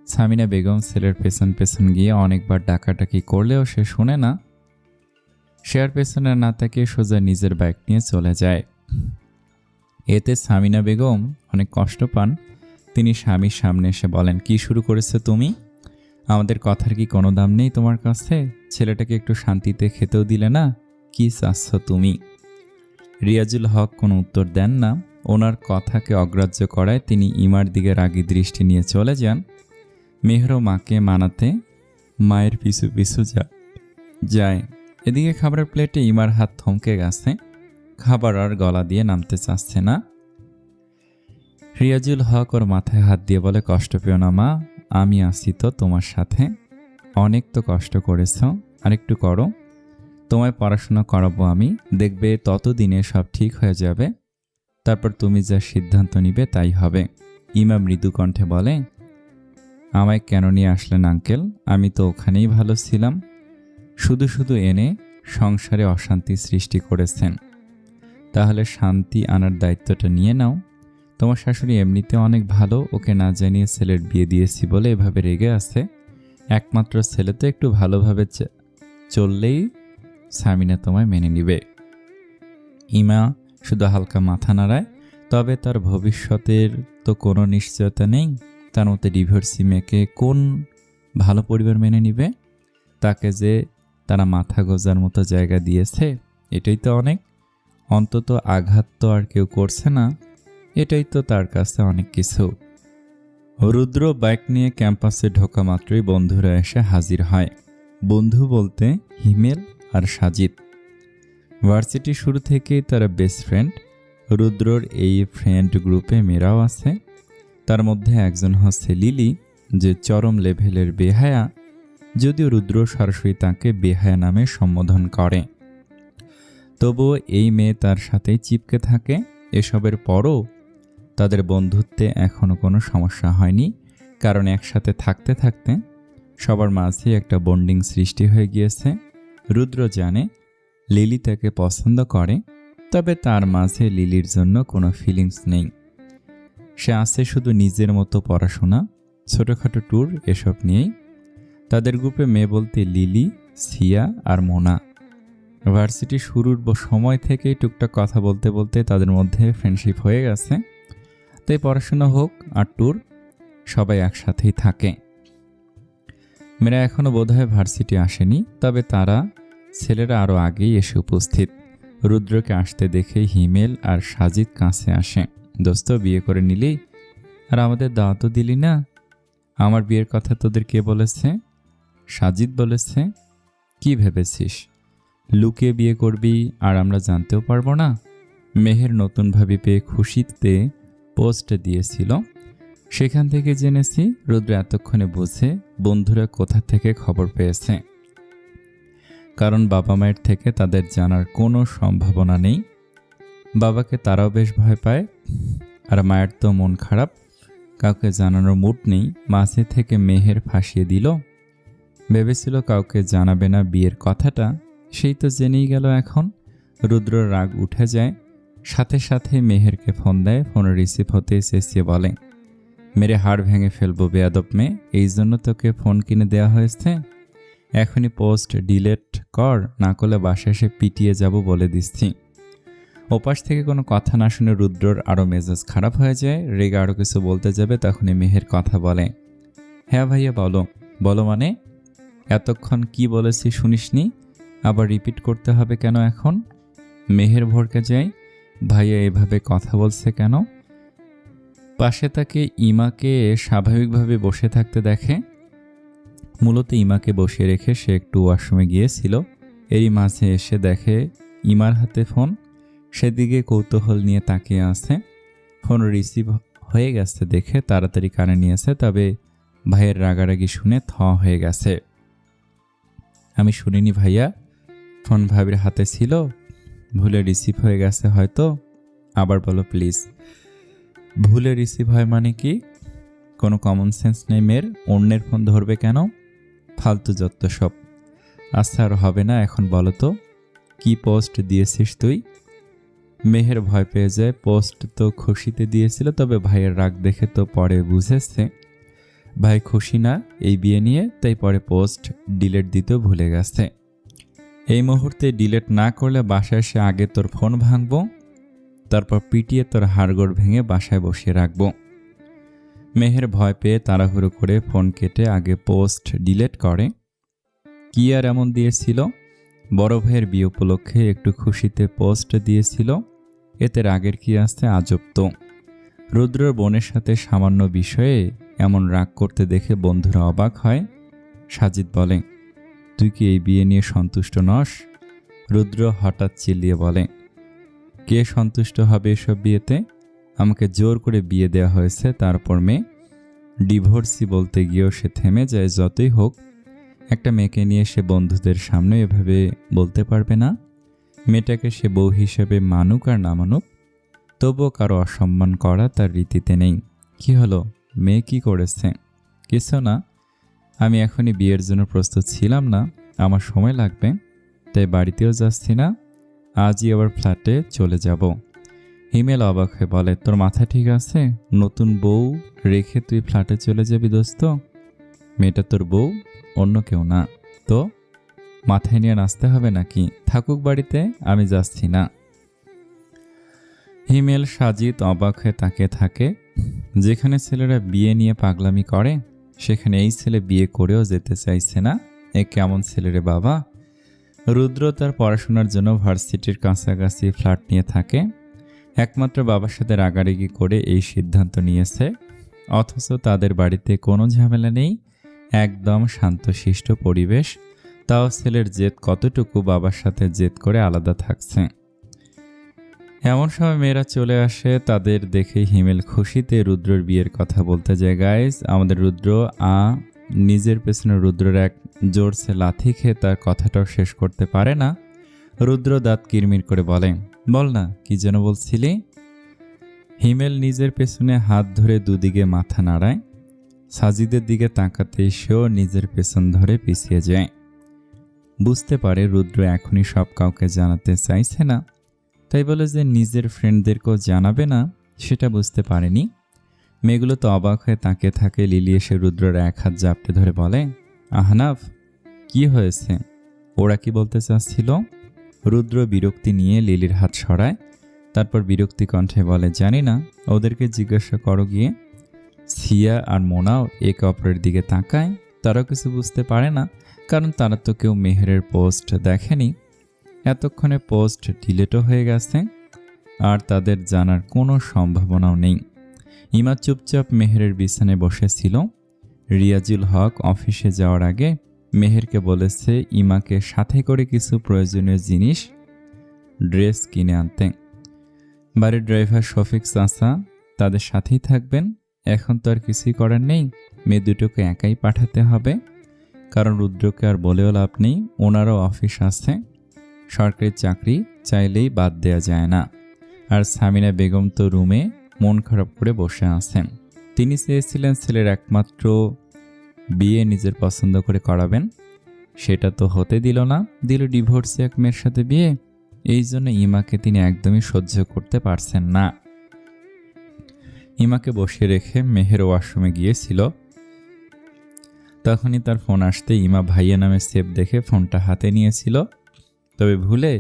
S1: সামিনা বেগম ছেলের পেছন পেছন গিয়ে অনেকবার ডাকাডাকি করলেও সে শোনে না। সে আর পেছনে না তাকিয়ে সোজা নিজের বাইক নিয়ে চলে যায়। এতে সামিনা বেগম অনেক কষ্ট পান। তিনি স্বামীর সামনে এসে বলেন, কি শুরু করেছো তুমি? আমাদের কথার কি কোনো দাম নেই তোমার কাছে? ছেলেটাকে একটু শান্তিতে খেতেও দিলে না? কি চাচ্ছ তুমি? রিয়াজুল হক কোনো উত্তর দেন না। ওনার কথাকে অগ্রাহ্য করায় তিনি ইমার দিকে রাগী দৃষ্টি নিয়ে চলে যান। মেহরও মাকে মানাতে মায়ের পিছু পিছু যায়। এদিকে খাবারের প্লেটে ইমার হাত থমকে গেছে। খাবার আর গলা দিয়ে নামতে চাচ্ছে না। রিয়াজুল হক ওর মাথায় হাত দিয়ে বলে, কষ্ট পেও না মা, আমি আছি তো তোমার সাথে। অনেক তো কষ্ট করেছ, আরেকটু করো। তোমায় পড়াশোনা করাবো আমি, দেখবে ততদিনে সব ঠিক হয়ে যাবে। তারপর তুমি যা সিদ্ধান্ত নিবে তাই হবে। ইমা মৃদু কণ্ঠে বলে, আমায় কেন নিয়ে আসলেন আঙ্কেল? আমি তো ওখানেই ভালো ছিলাম। শুধু শুধু এনে সংসারে অশান্তি সৃষ্টি করেছেন। তাহলে শান্তি আনার দায়িত্বটা নিয়ে নাও। তোমার শাশুড়ি এমনিতে অনেক ভালো, ওকে না জানিয়ে ছেলের বিয়ে দিয়েছি বলে এভাবে রেগে আছে। একমাত্র ছেলে তো, একটু ভালোভাবে চললেই সামিনা তোমায় মেনে নিবে। ইমা শুধু হালকা মাথা নাড়ায়। তবে তার ভবিষ্যতের তো কোনো নিশ্চয়তা নেই। তার মতে ডিভোর্সি মেয়েকে কোন ভালো পরিবার মেনে নিবে? তাকে যে তারা মাথা গোজার মতো জায়গা দিয়েছে, এটাই তো অনেক। অন্তত আঘাত তো আর কেউ করছে না, এটাই তো তার কাছে অনেক কিছু। রুদ্র বাইক নিয়ে ক্যাম্পাসে ঢোকা মাত্রই বন্ধুরা এসে হাজির হয়। বন্ধু বলতে হিমেল আর সাজিদ। ভার্সিটি শুরু থেকেই তারা বেস্ট ফ্রেন্ড। রুদ্রর এই ফ্রেন্ড গ্রুপে মেয়েরাও আছে। তার মধ্যে একজন হচ্ছে লিলি, যে চরম লেভেলের বেহায়া, যদিও রুদ্র সরাসরি তাকে বেহায়া নামে সম্বোধন করে। তবুও এই মেয়ে তার সাথেই চিপকে থাকে। এসবের পরও তাদের বন্ধুত্বে এখনও কোনো সমস্যা হয়নি, কারণ একসাথে থাকতে থাকতে সবার মাঝে একটা বন্ডিং সৃষ্টি হয়ে গিয়েছে। রুদ্র জানে লিলি তাকে পছন্দ করে, তবে তার মাঝে লিলির জন্য কোনো ফিলিংস নেই। সে আছে শুধু নিজের মতো পড়াশোনা, ছোটোখাটো ট্যুর, এসব নিয়েই। তাদের গ্রুপে মেয়ে বলতে লিলি, সিয়া আর মোনা। ভার্সিটি শুরুর সময় থেকেই টুকটাক কথা বলতে বলতে তাদের মধ্যে ফ্রেন্ডশিপ হয়ে গেছে। তাই পড়াশোনা হোক আর ট্যুর, সবাই একসাথেই থাকে। মেয়েরা এখনও বোধহয় ভার্সিটি আসেনি, তবে তারা ছেলেরা আরও আগেই এসে উপস্থিত। রুদ্রকে আসতে দেখে হিমেল আর সাজিদ কাছে আসে। দোস্ত, বিয়ে করে নিলি আর আমাদের দাওয়াতও দিলি না? আমার বিয়ের কথা তোদের কে বলেছে? সাজিদ বলেছে। কি ভেবেছিস লুকিয়ে বিয়ে করবি আর আমরা জানতেও পারবো না? মেহের নতুন ভাবি পেয়ে খুশিতে পোস্ট দিয়েছিল, সেখান থেকে জেনেছি রুদ্র এতক্ষণে বুঝে বন্ধুরা কোথা থেকে খবর পেয়েছে। কারণ বাবা মায়ের থেকে তাদের জানার কোনো সম্ভাবনা নেই। বাবাকে তারাও বেশ ভয় পায়, আর মায়ের তো মন খারাপ, কাউকে জানানোর মুড নেই। মাঝে থেকে মেহের ফাঁসিয়ে দিল। ভেবেছিল কাউকে জানাবে না বিয়ের কথাটা, সেই তো জেনেই গেল এখন। রুদ্র রাগ উঠে যায়, সাথে সাথে মেহেরকে ফোন দেয়। ফোন রিসিভ হতে চেঁচিয়ে বলে, মেরে হাড় ভেঙে ফেলবো বেয়াদব মেয়ে, এই জন্য তোকে ফোন কিনে দেওয়া হয়েছে। এখনই পোস্ট ডিলেট কর, না করলে বাসায় এসে পিটিয়ে যাব বলে দিচ্ছি। ওপাশ থেকে কোনো কথা না শুনে রুদ্রর আরও মেজাজ খারাপ হয়ে যায়। রেগে আরও কিছু বলতে যাবে, তখনই মেহের কথা বলে, হ্যাঁ ভাইয়া বলো। বলো মানে? এতক্ষণ কি বলেছি শুনিসনি? আবার রিপিট করতে হবে কেন এখন? মেহের ভড়কে যায়, ভাইয়া এভাবে কথা বলছে কেন? পাশে তাকে ইমাকে স্বাভাবিকভাবে বসে থাকতে দেখে। মূলত ইমাকে বসিয়ে রেখে সে একটু ওয়াশরুমে গিয়েছিল। এরই মাঝে এসে দেখে ইমার হাতে ফোন। সেদিকে কৌতূহল নিয়ে তাকিয়ে আছে। ফোন রিসিভ হয়ে গেছে দেখে তাড়াতাড়ি কানে নিয়েছে, তবে ভাইয়ের রাগারাগি শুনে থ হয়ে গেছে। আমি শুনিনি ভাইয়া, ফোন ভাবির হাতে ছিল, ভুলে রিসিভ হয়ে গেছে হয়তো। আবার বলো প্লিজ। ভুলে রিসিভ হয় মানে কি? কোনো কমন সেন্স নেই মেয়ের? অন্যের ফোন ধরবে কেন? ফালতু যত সব। আচ্ছা আর হবে না, এখন বলো তো কি পোস্ট দিয়েছিস তুই? মেহের ভয় পেয়ে যায়। পোস্ট তো খুশিতে দিয়েছিল, তবে ভাইয়ের রাগ দেখে তো পরে বুঝেছে ভাই খুশি না এই বিয়ে নিয়ে, তাই পরে পোস্ট ডিলিট দিতেও ভুলে গেছে। এই মুহূর্তে ডিলিট না করলে বাসায় এসে আগে তোর ফোন ভাঙবো, তারপর পিটিয়ে তোর হাড়গোড় ভেঙে বাসায় বসিয়ে রাখবো। মেহের ভয় পেয়ে তাড়াহুড়ো করে ফোন কেটে আগে পোস্ট ডিলিট করে। কি আর এমন দিয়েছিল? বড় ভাইয়ের বিয়ে উপলক্ষে একটু খুশিতে পোস্ট দিয়েছিল, এতে রাগের কি আছে? আজব তো। রুদ্রর বোনের সাথে সামান্য বিষয়ে এমন রাগ করতে দেখে বন্ধুরা অবাক হয়। সাজিদ বলে, তুই কি এই বিয়ে নিয়ে সন্তুষ্ট নস? রুদ্র হঠাৎ চিল্লিয়ে বলে, কে সন্তুষ্ট হবে এসব বিয়েতে? আমাকে জোর করে বিয়ে দেওয়া হয়েছে, তারপর মেয়ে। ডিভোর্সি বলতে গিয়েও সে থেমে যায়। যতই হোক, একটা মেয়েকে নিয়ে সে বন্ধুদের সামনে এভাবে বলতে পারবে না। মেয়েটাকে সে বউ হিসেবে মানুক আর না মানুক, তবুও কারো অসম্মান করা তার রীতিতে নেই। কি হলো? মেয়ে কি করেছে? কিছু না, আমি এখনই বিয়ের জন্য প্রস্তুত ছিলাম না, আমার সময় লাগবে, তাই বাড়িতেও যাচ্ছি না, আজই আবার ফ্ল্যাটে চলে যাব। হিমেল অবাক হয়ে বলে, তোর মাথা ঠিক আছে? নতুন বউ রেখে তুই ফ্ল্যাটে চলে যাবি দোস্ত? মেয়েটা তোর বউ, অন্য কেউ না। তো মাথায় নিয়ে নাচতে হবে নাকি? থাকুক বাড়িতে, আমি যাচ্ছি না। হিমেল সাজিদ অবাক হয়ে তাকিয়ে থাকে। যেখানে ছেলেরা বিয়ে নিয়ে পাগলামি করে, সেখানে এই ছেলে বিয়ে করেও যেতে চাইছে না। এ কেমন ছেলে রে বাবা? রুদ্র তার পড়াশোনার জন্য ভার্সিটির কাছাকাছি ফ্ল্যাট নিয়ে থাকে। একমাত্র বাবার সাথে রাগারাগি করে এই সিদ্ধান্ত নিয়েছে, অথচ তাদের বাড়িতে কোনো ঝামেলা নেই, একদম শান্তশিষ্ট পরিবেশ। তাও ছেলের জেদ কতটুকু বাবার সাথে জেদ করে আলাদা থাকছে। এমন সময় মেয়েরা চলে আসে, তাদের দেখে হিমেল খুশিতে রুদ্রর বিয়ের কথা বলতে যায়। গাইজ, আমাদের রুদ্র নিজের পেছনে রুদ্রের এক জোরসে লাথি খেয়ে তার কথাটাও শেষ করতে পারে না। রুদ্র দাঁত কিরমির করে বলে, বল না, কি যেন বলছিলি? হিমেল নিজের পেছনে হাত ধরে দুদিকে মাথা নাড়ায়। সাজিদের দিকে তাকাতে সেও নিজের পেছন ধরে পিছিয়ে যায়। বুঝতে পারে রুদ্র এখনই সব কাউকে জানাতে চাইছে না, তাই বলে যে নিজের ফ্রেন্ডদেরকেও জানাবে না সেটা বুঝতে পারেনি। মেয়েগুলো তো অবাক হয়ে তাকিয়ে থাকে। লিলি এসে রুদ্রের এক হাত জাপটে ধরে বলে, আহনাফ, কি হয়েছে? ওরা কি বলতে চাচ্ছিল? রুদ্র বিরক্তি নিয়ে লিলির হাত সরায়, তারপর বিরক্তি কণ্ঠে বলে, জানি না, ওদেরকে জিজ্ঞাসা করো গিয়ে। সিয়া আর মোনাও একে অপরের দিকে তাকায়। তারাও কিছু বুঝতে পারে না, কারণ তারা তো কেউ মেহেরের পোস্ট দেখেনি। এতক্ষণে পোস্ট ডিলিটও হয়ে গেছে, আর তাদের জানার কোনো সম্ভাবনাও নেই। ইমা চুপচাপ মেহেরের বিছানায় বসেছিল। রিয়াজুল হক অফিসে যাওয়ার আগে মেহেরকে বলেছে ইমাকে সাথে করে কিছু প্রয়োজনীয় জিনিস, ড্রেস কিনে আনতে। বাড়ির ড্রাইভার শফিক চাচা তাদের সাথেই থাকবেন। এখন তো আর কিছুই করার নেই, মেয়ে দুটোকে একাই পাঠাতে হবে, কারণ রুদ্রকে আর বলেও লাভ নেই, ওনারও অফিস আছে, সরকারি চাকরি চাইলেই বাদ দেয়া যায় না। আর সামিনা বেগম তো রুমে মন খারাপ করে বসে আছেন। তিনি চেয়েছিলেন ছেলের একমাত্র বিয়ে নিজের পছন্দ করে করাবেন, সেটা তো হতে দিল না, দিল ডিভোর্সে এক মেয়ের সাথে বিয়ে। এই জন্য ইমাকে তিনি একদমই সহ্য করতে পারছেন না। ইমাকে বসিয়ে রেখে মেহের ওয়াশরুমে গিয়েছিল। তখনই তার ফোন আসতে ইমা ভাইয়া নামে সেভ দেখে ফোনটা হাতে নিয়েছিল, তবে ভুলে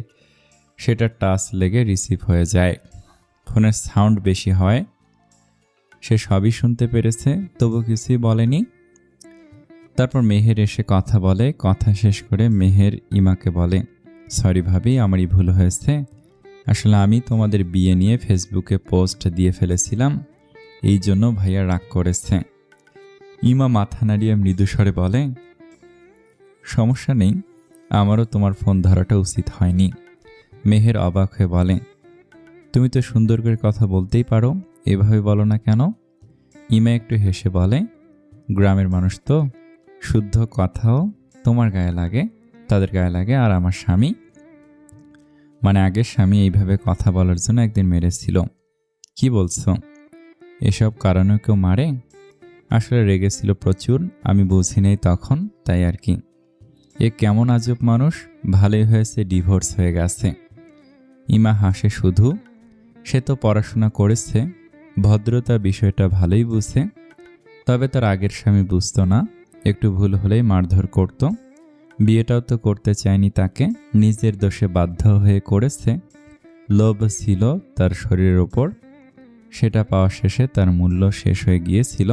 S1: সেটা টাচ লেগে রিসিভ হয়ে যায়। ফোনের সাউন্ড বেশি হয়, সে সবই শুনতে পেরেছে, তবু কিছুই বলেনি। তারপর মেহের এসে কথা বলে। কথা শেষ করে মেহের ইমাকে বলে, সরি ভাবি, আমারই ভুল হয়েছে, আসলে আমি তোমাদের বিয়ে নিয়ে ফেসবুকে পোস্ট দিয়ে ফেলেছিলাম, এই জন্য ভাইয়া রাগ করেছে। ইমা মাথা নাড়িয়ে মৃদুস্বরে বলে, সমস্যা নেই, আমারও তোমার ফোন ধরাটা উচিত হয়নি। মেহের অবাক হয়ে বলে, তুমি তো সুন্দর করে কথা বলতেই পারো, এভাবে বলো না কেন? ইমা একটু হেসে বলে, গ্রামের মানুষ তো, শুদ্ধ কথাও তোমার গায়ে লাগে, তাদের গায়ে লাগে। আর আমার স্বামী, মানে আগের স্বামী, এইভাবে কথা বলার জন্য একদিন মেরেছিল। কি বলছো? এসব কারণে কেউ মারে? আসলে রেগেছিল প্রচুর, আমি বুঝি নাই তখন, তাই আর কি। এ কেমন আজব মানুষ, ভালোই হয়েছে ডিভোর্স হয়ে গেছে। ইমা হাসে শুধু, সে তো পড়াশোনা করেছে, ভদ্রতা বিষয়টা ভালোই বুঝে। তবে তার আগের স্বামী বুঝতো না, একটু ভুল হলেই মারধর করত। বিয়েটাও তো করতে চায়নি তাকে, নিজের দোষে বাধ্য হয়ে করেছে। লোভ ছিল তার শরীরের ওপর, সেটা পাওয়া শেষে তার মূল্য শেষ হয়ে গিয়েছিল।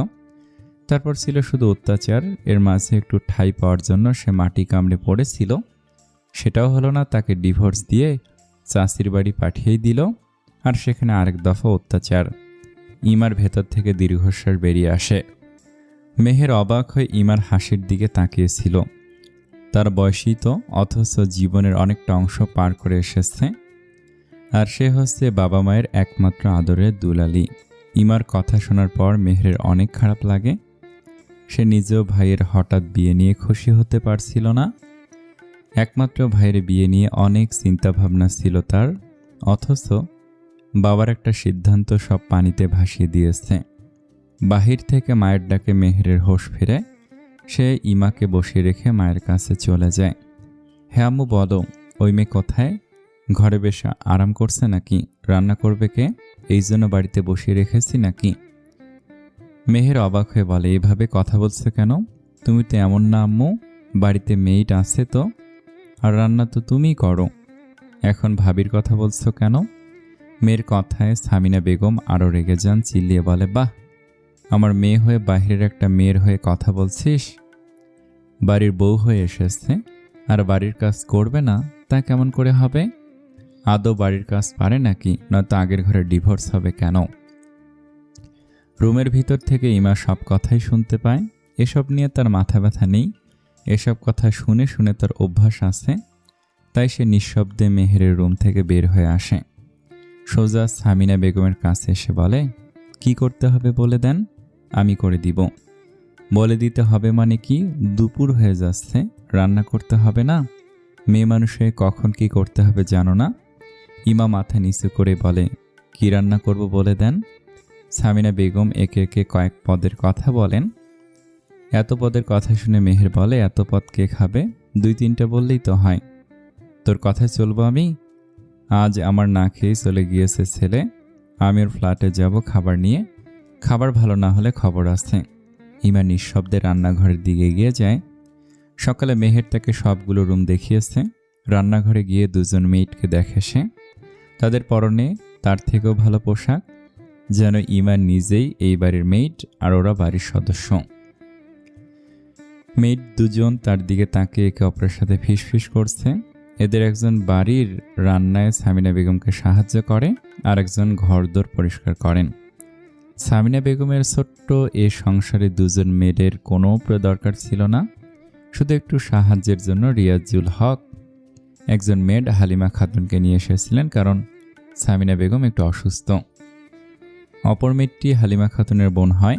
S1: তারপর ছিল শুধু অত্যাচার, এর মাঝে একটু ঠাঁই পাওয়ার জন্য সে মাটি কামড়ে পড়েছিল। সেটাও হলো না, তাকে ডিভোর্স দিয়ে চাচির বাড়ি পাঠিয়েই দিল, আর সেখানে আরেক দফা অত্যাচার। ইমার ভেতর থেকে দীর্ঘশ্বাস বেরিয়ে আসে। মেহের অবাক হয়ে ইমার হাসির দিকে তাকিয়েছিল। তার বয়সই তো, অথচ জীবনের অনেকটা অংশ পার করে এসেছে। আর সে হচ্ছে বাবা মায়ের একমাত্র আদরের দুলালি। ইমার কথা শোনার পর মেহেরের অনেক খারাপ লাগে। সে নিজেও ভাইয়ের হঠাৎ বিয়ে নিয়ে খুশি হতে পারছিল না। একমাত্র ভাইয়ের বিয়ে নিয়ে অনেক চিন্তাভাবনা ছিল তার, অথচ বাবার একটা সিদ্ধান্ত সব পানিতে ভাসিয়ে দিয়েছে। বাহির থেকে মায়ের ডাকে মেহেরের হোশ ফিরে। সে ইমাকে বসিয়ে রেখে মায়ের কাছে চলে যায়। হ্যাঁ আম্মু বলো, ওই মেয়ে কোথায়? ঘরে বেশ আরাম করছে নাকি? রান্না করবে কে? এই জন্য বাড়িতে বসিয়ে রেখেছি নাকি? মেহের অবাক হয়ে বলে, এভাবে কথা বলছো কেন? তুমি তো এমন না আম্মু, বাড়িতে মেয়েট আছে তো, আর রান্না তো তুমিই করো। এখন ভাবির কথা বলছো কেন? মেয়ের কথায় সামিনা বেগম আরও রেগে যান, চিল্লিয়ে বলে, বাহ, আমার মেয়ে হয়ে বাহিরের একটা মেয়ের হয়ে কথা বলছিস? বাড়ির বউ হয়ে এসেছে, আর বাড়ির কাজ করবে না তা কেমন করে হবে? আদৌ বাড়ির কাজ পারে নাকি? নয়তো আগের ঘরে ডিভোর্স হবে কেন? রুমের ভিতর থেকে ইমা সব কথাই শুনতে পায়। এসব নিয়ে তার মাথা ব্যথা নেই, এসব কথা শুনে শুনে তার অভ্যাস আছে। তাই সে নিঃশব্দে মেহেরের রুম থেকে বের হয়ে আসে। সোজা সামিনা বেগমের কাছে এসে বলে, কি করতে হবে বলে দেন, আমি করে দিব। বলে দিতে হবে মানে কি? দুপুর হয়ে যাচ্ছে, রান্না করতে হবে না? মেয়ে মানুষে কখন কি করতে হবে জানো না? ইমা মাথা নিচু করে বলে, কি রান্না করব বলে দেন। সামিনা বেগম একে একে কয়েক পদের কথা বলেন। এত পদের কথা শুনে মেহের বলে, এত পদ কে খাবে? 2-3টা বললেই তো হয়। তোর কথায় চলবো আমি? আজ আমার না খেয়েই চলে গিয়েছে ছেলে, আমি ওর ফ্ল্যাটে যাব খাবার নিয়ে। খাবার ভালো না হলে খবর আছে। ইমা নিঃশব্দে রান্নাঘরের দিকে এগিয়ে যায়। সকালে মেহের তাকে সবগুলো রুম দেখিয়েছে। রান্নাঘরে গিয়ে দুজন মেয়েটকে দেখে সে। তাদের পরনে তার থেকেও ভালো পোশাক, যেন ইমা নিজেই এই বাড়ির মেয়েট আর ওরা বাড়ির সদস্য। মেয়েট দুজন তার দিকে তাকিয়ে একে অপরের সাথে ফিসফিস করছে। এদের একজন বাড়ির রান্নায় সামিনা বেগমকে সাহায্য করে, আর একজন ঘরদোর পরিষ্কার করেন। সামিনা বেগমের ছোট্ট এ সংসারে দুজন মেয়েদের কোনো দরকার ছিল না, শুধু একটু সাহায্যের জন্য রিয়াজুল হক একজন মেড হালিমা খাতুনকে নিয়ে এসেছিলেন, কারণ সামিনা বেগম একটু অসুস্থ। অপর মেয়েটি হালিমা খাতুনের বোন হয়।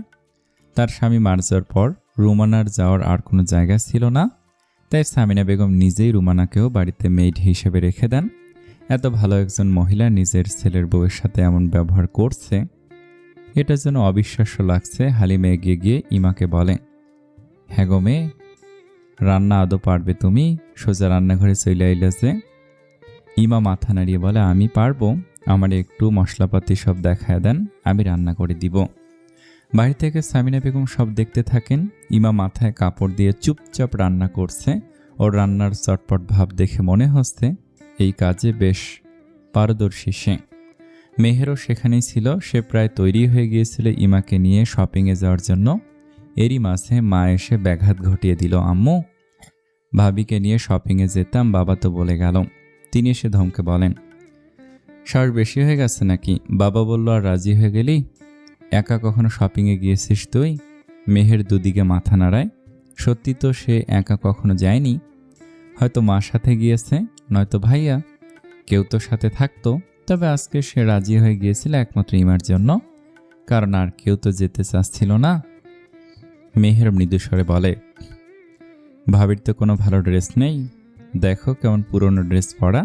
S1: তার স্বামী মারা যাওয়ার পর রুমানার যাওয়ার আর কোনো জায়গা ছিল না, তাই সামিনা বেগম নিজেই রুমানাকেও বাড়িতে মেড হিসেবে রেখে দেন। এত ভালো একজন মহিলা নিজের ছেলের বউয়ের সাথে এমন ব্যবহার করছে, এটা যেন অবিশ্বাস্য লাগছে। হালিমা এগিয়ে গিয়ে ইমাকে বলে, হ্যাঁ গো মেয়ে, রান্না আদৌ পারবে তুমি? সোজা রান্নাঘরে চলে আইলে যে। ইমা মাথা নাড়িয়ে বলে, আমি পারবো, আমার একটু মশলাপাতি সব দেখায় দেন, আমি রান্না করে দিব। বাড়ি থেকে সামিনা বেগম সব দেখতে থাকেন। ইমা মাথায় কাপড় দিয়ে চুপচাপ রান্না করছে। ওর রান্নার চটপট ভাব দেখে মনে হচ্ছে এই কাজে বেশ পারদর্শী সে। মেহেরও সেখানেই ছিল। সে প্রায় তৈরি হয়ে গিয়েছিল ইমাকে নিয়ে শপিংয়ে যাওয়ার জন্য। এরই মাঝে মা এসে ব্যাঘাত ঘটিয়ে দিল, আম্মু, ভাবিকে নিয়ে শপিংয়ে যেতাম, বাবা তো বলে গেল। তিনি এসে ধমকে বলেন, সাহস বেশি হয়ে গেছে নাকি? বাবা বলল আর রাজি হয়ে গেলি? একা কখনো শপিংয়ে গিয়েছিস তুই? মেহের দুদিকে মাথা নাড়ায়। সত্যি তো সে একা কখনো যায়নি, হয়তো মার সাথে গিয়েছে, নয়তো ভাইয়া, কেউ তো সাথে থাকতো। তবে আজকে সে রাজি হয়ে গিয়েছিল একমাত্র ইমার জন্য, কারণ আর কেউ তো যেতে চাচ্ছিল না। মেহের মৃদুস্বরে বলে, ভাবির তো কোনো ভালো ড্রেস নেই, দেখো কেমন পুরনো ড্রেস পরা,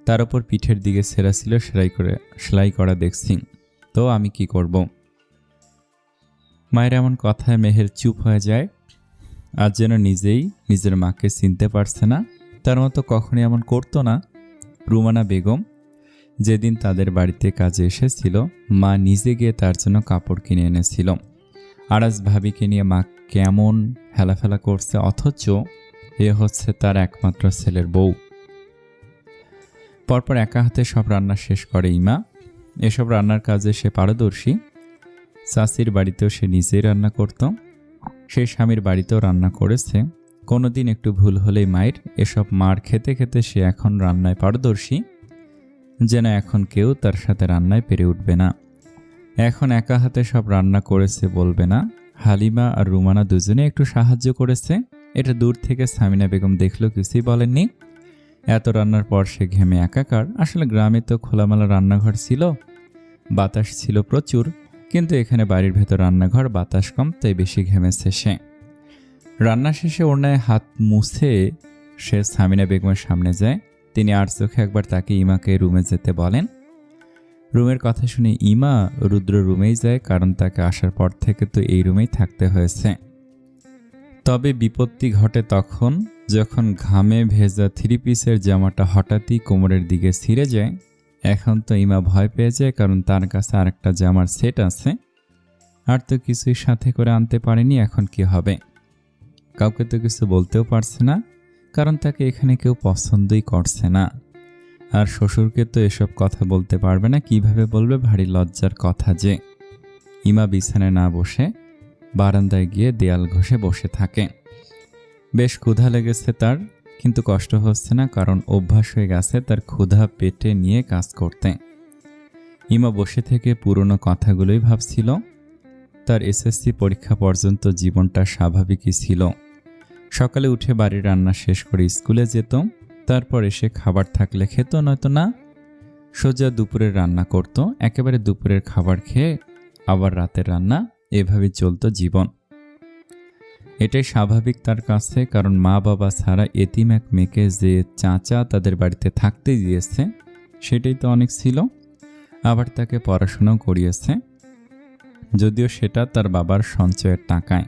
S1: তার উপর পিঠের দিকে ছেঁড়া ছিল, সেলাই করা দেখছি, তো আমি কি করব? মায়ের এমন কথায় মেহের চুপ হয়ে যায়। আজ যেন নিজেই নিজের মাকে চিনতে পারছে না। তার মতো কখনই এমন করতো না। রুমানা বেগম যেদিন তাদের বাড়িতে কাজে এসেছিল, মা নিজে গিয়ে তার জন্য কাপড় কিনে এনেছিল। আর আজ ভাবিকে নিয়ে মা কেমন হেলাফেলা করছে, অথচ এ হচ্ছে তার একমাত্র ছেলের বউ। পরপর একা হাতে সব রান্না শেষ করে ইমা। এসব রান্নার কাজে সে পারদর্শী। চাচির বাড়িতেও সে নিজেই রান্না করত, সেই স্বামীর বাড়িতেও রান্না করেছে। কোনোদিন একটু ভুল হলেই মায়ের এসব মার খেতে খেতে সে এখন রান্নায় পারদর্শী, যেন এখন কেউ তার সাথে রান্নায় পেরে উঠবে না। এখন একা হাতে সব রান্না করেছে বলবে না। হালিমা আর রুমানা দুজনে একটু সাহায্য করেছে। এটা দূর থেকে সামিনা বেগম দেখলো, কিছুই বলেননি। এত রান্নার পর সে ঘেমে একাকার। আসলে গ্রামে তো খোলামেলা রান্নাঘর ছিল, বাতাস ছিল প্রচুর, কিন্তু এখানে বাড়ির ভেতর রান্নাঘর, বাতাস কম, তাই বেশি ঘেমেছে সে। রান্না শেষে ওড়নায় হাত মুছে সে সামিনা বেগমের সামনে যায়। তিনি আর চোখে একবার তাকে ইমাকে রুমে যেতে বলেন। রুমের কথা শুনে ইমা রুদ্র রুমেই যায়, কারণ তাকে আসার পর থেকে তো এই রুমেই থাকতে হয়েছে। তবে বিপত্তি ঘটে তখন, যখন ঘামে ভেজা 3 পিসের জামাটা হঠাৎই কোমরের দিকে ছিঁড়ে যায়। এখন তো ইমা ভয় পেয়ে যায়, কারণ তার কাছে আরেকটা জামার সেট আছে, আর তো কিছুই সাথে করে আনতে পারেনি। এখন কি হবে? কাউকে তো কিছু বলতেও পারছে না, কারণ তাকে এখানে কেউ পছন্দই করছে না। আর শ্বশুরকে তো এসব কথা বলতে পারবে না, কিভাবে বলবে? ভারী লজ্জার কথা যে। ইমা বিছানায় না বসে বারান্দায় গিয়ে দেয়াল ঘষে বসে থাকে। বেশ ক্ষুধা লেগেছে তার, কিন্তু কষ্ট হচ্ছে না, কারণ অভ্যাস হয়ে গেছে তার ক্ষুধা পেটে নিয়ে কাজ করতে। ইমা বসে থেকে পুরনো কথাগুলোই ভাবছিল। তার এসএসসি পরীক্ষা পর্যন্ত জীবনটা স্বাভাবিকই ছিল। সকালে উঠে বাড়ির রান্না শেষ করে স্কুলে যেত, তারপর এসে খাবার থাকলে খেত, নয়তো না। সোজা দুপুরের রান্না করত, একেবারে দুপুরের খাবার খেয়ে আবার রাতের রান্না, এভাবেই চলতো জীবন। এটাই স্বাভাবিক তার কাছে, কারণ মা বাবা ছাড়া এতিম এক মেয়েকে যে চাচা তাদের বাড়িতে থাকতে দিয়েছে, সেটাই তো অনেক ছিল। আবার তাকে পড়াশোনাও করিয়েছে, যদিও সেটা তার বাবার সঞ্চয়ের টাকায়।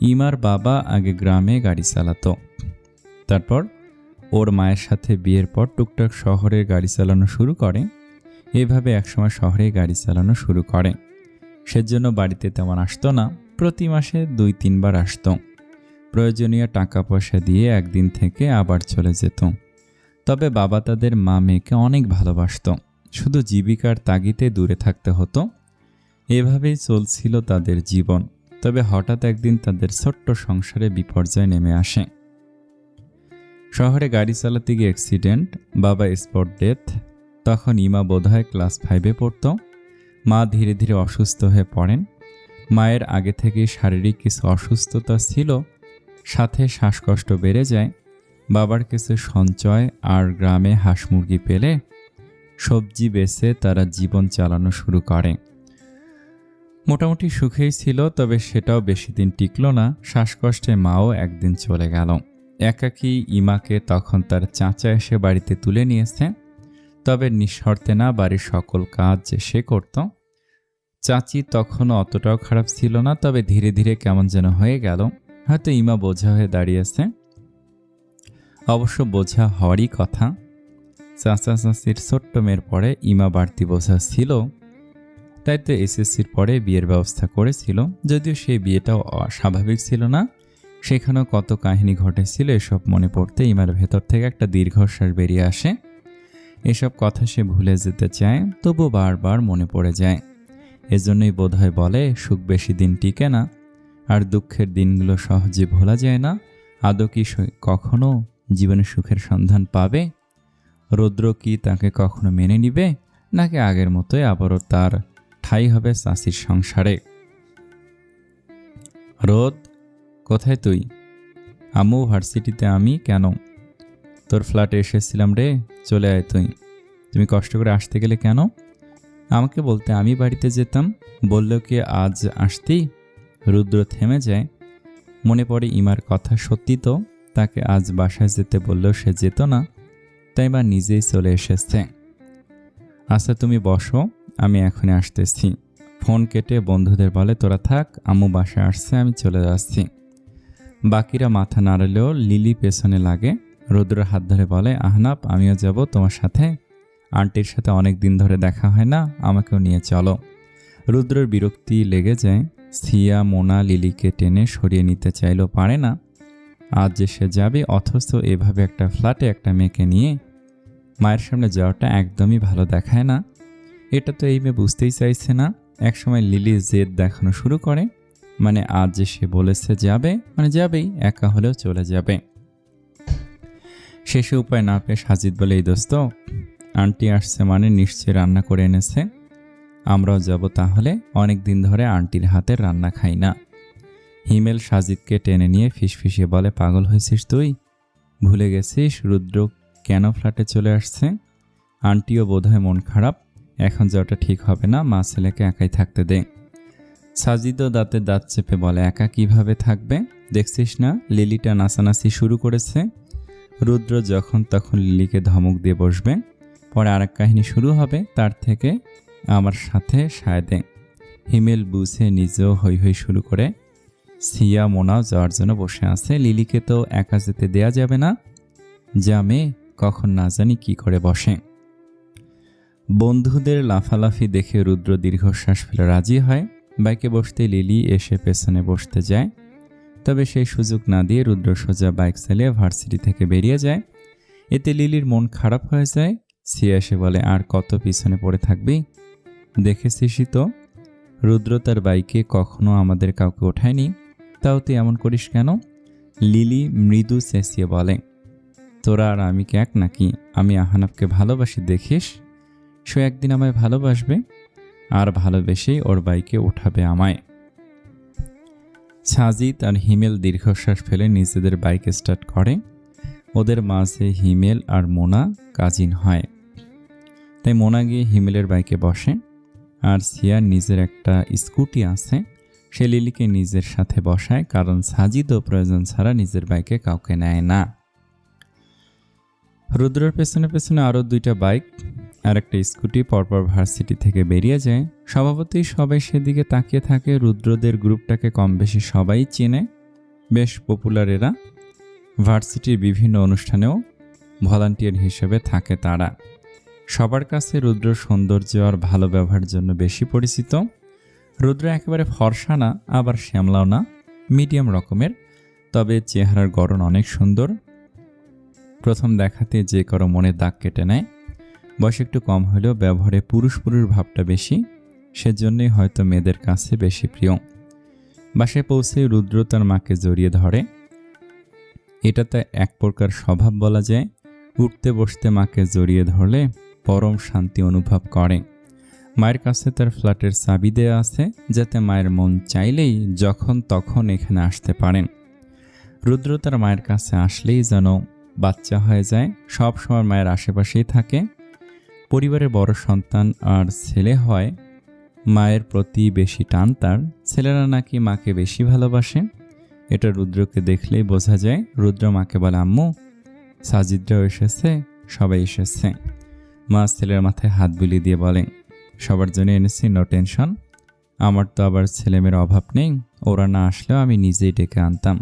S1: ইমার বাবা আগে গ্রামে গাড়ি চালাতো, তারপর ওর মায়ের সাথে বিয়ের পর টুকটাক শহরে গাড়ি চালানো শুরু করে। এভাবে একসময় শহরে গাড়ি চালানো শুরু করে। সেজন্য বাড়িতে তেমন আসতো না, প্রতি মাসে 2-3 বার আসতো। প্রয়োজনীয় টাকা পয়সা দিয়ে একদিন থেকে আবার চলে যেত। তবে বাবা তাদের মা মেয়েকে অনেক ভালোবাসতো, শুধু জীবিকার তাগিদে দূরে থাকতে হতো। এভাবেই চলছিল তাদের জীবন। তবে হঠাৎ একদিন তাদের ছোট্ট সংসারে বিপর্যয় নেমে আসে। শহরে গাড়ি চালাতে গিয়ে অ্যাক্সিডেন্ট, বাবা স্পট ডেথ। তখন ইমা বোধহয় ক্লাস 5-এ পড়ত। মা ধীরে ধীরে অসুস্থ হয়ে পড়েন। মায়ের আগে থেকেই শারীরিক কিছু অসুস্থতা ছিল, সাথে শ্বাসকষ্ট বেড়ে যায়। বাবার কিছু সঞ্চয় আর গ্রামে হাঁস মুরগি পেলে সবজি বেচে তারা জীবন চালানো শুরু করে। মোটামুটি সুখেই ছিল, তবে সেটাও বেশি দিন টিকল না। শ্বাসকষ্টে মাও একদিন চলে গেল। একাকী ইমাকে তখন তার চাচা এসে বাড়িতে তুলে নিয়েছে, তবে নিঃশর্তে না, বাড়ির সকল কাজ সে করত। চাচি তখনও অতটাও খারাপ ছিল না, তবে ধীরে ধীরে কেমন যেন হয়ে গেল। হয়তো ইমা বোঝা হয়ে দাঁড়িয়েছে। অবশ্য বোঝা হওয়ারই কথা। চাচা চাচির ছোট্ট মেয়ের পরে ইমা বাড়তি বোঝা ছিল, তাই তো এসএসসির পরে বিয়ের ব্যবস্থা করেছিল। যদিও সেই বিয়েটাও স্বাভাবিক ছিল না, সেখানেও কত কাহিনী ঘটেছিল। এসব মনে পড়তে ইমার ভেতর থেকে একটা দীর্ঘশ্বাস বেরিয়ে আসে। এসব কথা সে ভুলে যেতে চায়, তবু বারবার মনে পড়ে যায়। এজন্যই বোধহয় বলে, সুখ বেশি দিন টিকে না, আর দুঃখের দিনগুলো সহজে ভোলা যায় না। আদৌ কি কখনো জীবনে সুখের সন্ধান পাবে? রৌদ্র কি তাকে কখনো মেনে নিবে, নাকি আগের মতোই আবারও তার ঠাঁই হবে চাচির সংসারে? রোদ, কোথায় তুই? আম্মু ভার্সিটিতে। আমি কেন? তোর ফ্ল্যাটে এসেছিলাম রে, চলে আয় তুই। তুমি কষ্ট করে আসতে গেলে কেন? আমাকে বলতে আমি বাড়িতে যেতাম। বললেও কি আজ আসতি? রুদ্র থেমে যায়। মনে পড়ে ইমার কথা, সত্যি তো, তাকে আজ বাসায় যেতে বললেও সে যেত না, তাই মা নিজেই চলে এসেছে। আচ্ছা তুমি বসো, আমি এখনই আসতেছি। ফোন কেটে বন্ধুদের বলে, তোরা থাক, আম্মু বাসায় আসছে, আমি চলে যাচ্ছি। বাকিরা মাথা নাড়ালেও লিলি পেছনে লাগে। রুদ্র হাত ধরে বলে, আহনাব, আমিও যাব তোমার সাথে। আন্টির সাথে অনেক দিন ধরে দেখা হয় না, আমাকেও নিয়ে চলো। রুদ্রের বিরক্তি লেগে যায়। সিয়া, মোনা লিলিকে টেনে সরিয়ে নিতে চাইলেও পারে না। আজ যে সে যাবে, অথচ এভাবে একটা ফ্ল্যাটে একটা মেয়েকে নিয়ে মায়ের সামনে যাওয়াটা একদমই ভালো দেখায় না। এটা তো এই মেয়ে বুঝতেই চাইছে না। একসময় লিলি জেদ দেখানো শুরু করে, মানে আজ যে সে বলেছে যাবে, মানে যাবেই, একা হলেও চলে যাবে। শেষে উপায় না পেয়ে সাজিদ বলে, এই দোস্ত, আন্টি আসছে মানে নিশ্চয়ই রান্না করে এনেছে, আমরাও যাব তাহলে, অনেক দিন ধরে আন্টির হাতের রান্না খাই না। হিমেল সাজিদকে টেনে নিয়ে ফিসফিসিয়ে বলে, পাগল হয়েছিস তুই? ভুলে গেছিস রুদ্র কেন ফ্ল্যাটে চলে আসছে? আন্টিও বোধহয় মন খারাপ, এখন যাওয়াটা ঠিক হবে না, মা ছেলেকে একাই থাকতে দে। সাজিদও দাঁতে দাঁত চেপে বলে, একা কিভাবে থাকবে? দেখছিস না লিলিটা নাচানাচি শুরু করেছে। রুদ্র যখন তখন লিলিকে ধমক দিয়ে বসবে, পরে আরেক কাহিনী শুরু হবে, তার থেকে আমার সাথে সায় দে। হিমেল বুঝে নিজেও হৈ হৈ শুরু করে। সিয়া, মোনাও যাওয়ার জন্য বসে আছে। লিলিকে তো একা যেতে দেয়া যাবে না, যা মেয়ে, কখন না জানি কি করে বসে। বন্ধুদের লাফালাফি দেখে রুদ্র দীর্ঘশ্বাস ফেলে রাজি হয়। বাইকে বসতে লিলি এসে পেছনে বসতে যায়, তবে সেই সুযোগ না দিয়ে রুদ্র সোজা বাইক চালিয়ে ভার্সিটি থেকে বেরিয়ে যায়। এতে লিলির মন খারাপ হয়ে যায়। সিয়া এসে বলে, আর কত পিছনে পড়ে থাকবি? দেখেছিসই তো, রুদ্র তার বাইকে কখনো আমাদের কাউকে ওঠায়নি, তাও তুই এমন করিস কেন? লিলি মৃদু চেঁচিয়ে বলে, তোরা আর আমি কি এক নাকি? আমি আহনাবকে ভালোবাসি দেখিস, সে একদিন আমায় ভালোবাসবে, আর ভালোবেসেই ওর বাইকে ওঠাবে আমায়। সাজিদ আর হিমেল দীর্ঘশ্বাস ফেলে নিজেদের বাইক স্টার্ট করে। ওদের মাঝে হিমেল আর মোনা কাজিন হয়, তাই মোনা গিয়ে হিমেলের বাইকে বসে। আর সিয়ার নিজের একটা স্কুটি আছে, সে লিলিকে নিজের সাথে বসায়, কারণ সাজিদও প্রয়োজন ছাড়া নিজের বাইকে কাউকে নেয় না। রুদ্রের পেছনে পেছনে আরও 2টা বাইক আর একটা স্কুটি পরপর ভার্সিটি থেকে বেরিয়ে যায়। স্বভাবতই সবাই সেদিকে তাকিয়ে থাকে। রুদ্রদের গ্রুপটাকে কম বেশি সবাই চেনে, বেশ পপুলার এরা। ভার্সিটির বিভিন্ন অনুষ্ঠানেও ভলান্টিয়ার হিসেবে থাকে তারা। সবার কাছে রুদ্র সৌন্দর্য আর ভালো ব্যবহারের জন্য বেশি পরিচিত। রুদ্র একেবারে ফর্সা না, আবার শ্যামলাও না, মিডিয়াম রকমের, তবে চেহারার গড়ন অনেক সুন্দর। প্রথম দেখাতে যে কারো মনে দাগ কেটে নেয়। বয়স একটু কম হলেও ব্যবহারে পুরুষ ভাবটা বেশি, সেজন্যই হয়তো মেয়েদের কাছে বেশি প্রিয়। বাসায় পৌঁছে রুদ্র তার মাকে জড়িয়ে ধরে। এটা তো এক প্রকার স্বভাব বলা যায়। উঠতে বসতে মাকে জড়িয়ে ধরলে পরম শান্তি অনুভব করে। মায়ের কাছে তার ফ্ল্যাটের চাবি দেওয়া আছে, যাতে মায়ের মন চাইলেই যখন তখন এখানে আসতে পারেন। রুদ্র তার মায়ের কাছে আসলেই যেন বাচ্চা হয়ে যায়, সব সময় মায়ের আশেপাশেই থাকে। পরিবারের বড় সন্তান আর ছেলে হয়, মায়ের প্রতি বেশি টান তার। ছেলেরা নাকি মাকে বেশি ভালোবাসে, এটা রুদ্রকে দেখলেই বোঝা যায়। রুদ্র মাকে বলে, আম্মু, সাজিদরাও এসেছে, সবাই এসেছে। মা ছেলের মাথায় হাত বুলিয়ে দিয়ে বলেন, সবার জন্য এনেছি, নো টেনশন। আমার তো আবার ছেলেমেয়ের অভাব নেই, ওরা না আসলেও আমি নিজেই ডেকে আনতাম।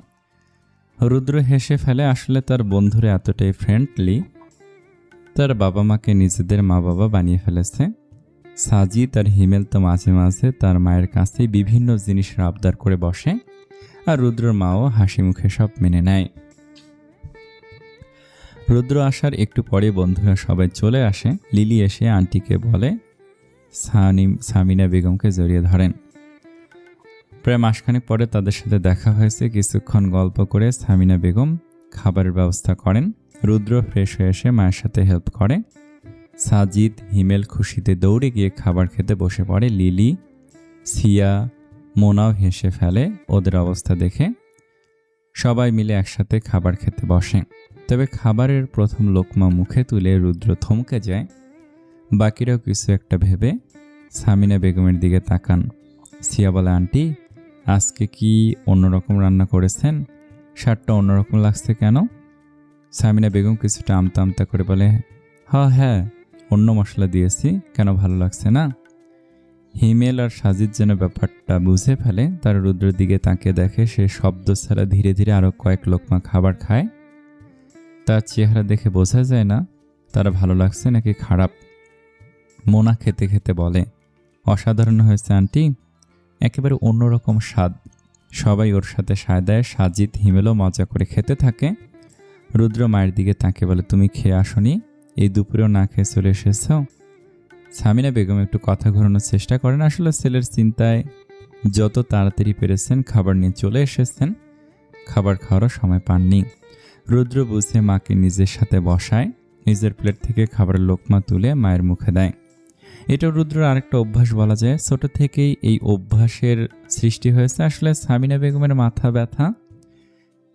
S1: রুদ্র হেসে ফেলে, আসলে তার বন্ধুরা এতটাই ফ্রেন্ডলি, তার বাবা মাকে নিজেদের মা বাবা বানিয়ে ফেলেছে। সাজিদ আর হিমেল তো মাঝে মাঝে তার মায়ের কাছে বিভিন্ন জিনিসের আবদার করে বসে, আর রুদ্রর মাও হাসি মুখে সব মেনে নেয়। রুদ্র আসার একটু পরে বন্ধুরা সবাই চলে আসে। লিলি এসে আন্টিকে বলে, সামিনা বেগমকে জড়িয়ে ধরেন। প্রায় মাসখানেক পরে তাদের সাথে দেখা হয়েছে। কিছুক্ষণ গল্প করে সামিনা বেগম খাবারের ব্যবস্থা করেন। রুদ্র ফ্রেশ হয়ে এসে মায়ের সাথে হেল্প করে। সাজিদ, হিমেল খুশিতে দৌড়ে গিয়ে খাবার খেতে বসে পড়ে। লিলি, সিয়া, মোনাও হেসে ফেলে ওদের অবস্থা দেখে। সবাই মিলে একসাথে খাবার খেতে বসে। তবে খাবারের প্রথম লোকমা মুখে তুলে রুদ্র থমকে যায়। বাকিরাও কিছু একটা ভেবে সামিনা বেগমের দিকে তাকান। সিয়া বলে, আন্টি, আজকে কি অন্যরকম রান্না করেছেন? স্বাদটা অন্যরকম লাগছে কেন? সামিনা বেগম কিছুটা আমতা আমতা করে বলে, হ্যাঁ, অন্য মশলা দিয়েছি, কেন ভালো লাগছে না? হিমেল আর সাজিদ যেন ব্যাপারটা বুঝে ফেলে। তারা রুদ্রের দিকে তাকিয়ে দেখে সে শব্দ ছাড়া ধীরে ধীরে আরও কয়েক লোকমা খাবার খায়। তার চেহারা দেখে বোঝা যায় না তারা ভালো লাগছে নাকি খারাপ। মোনা খেতে খেতে বলে, অসাধারণ হয়েছে আন্টি, একেবারে অন্যরকম স্বাদ। সবাই ওর সাথে সায় দেয়। সাজিদ হিমেলও মজা করে খেতে থাকে। রুদ্র মায়ের দিকে তাকিয়ে বলে, তুমি খেয়ে আসনি? এই দুপুরেও না খেয়ে চলে এসেছ? সামিনা বেগম একটু কথা ঘোরানোর চেষ্টা করেন। আসলে ছেলের চিন্তায় যত তাড়াতাড়ি পেরেছেন খাবার নিয়ে চলে এসেছেন, খাবার খাওয়ারও সময় পাননি। রুদ্র বুঝে মাকে নিজের সাথে বসায়, নিজের প্লেট থেকে খাবারের লোকমা তুলে মায়ের মুখে দেয়। এটা রুদ্রের আরেকটা অভ্যাস বলা যায়। ছোট থেকেই এই অভ্যাসের সৃষ্টি হয়েছে। আসলে সামিনা বেগমের মাথা ব্যথা,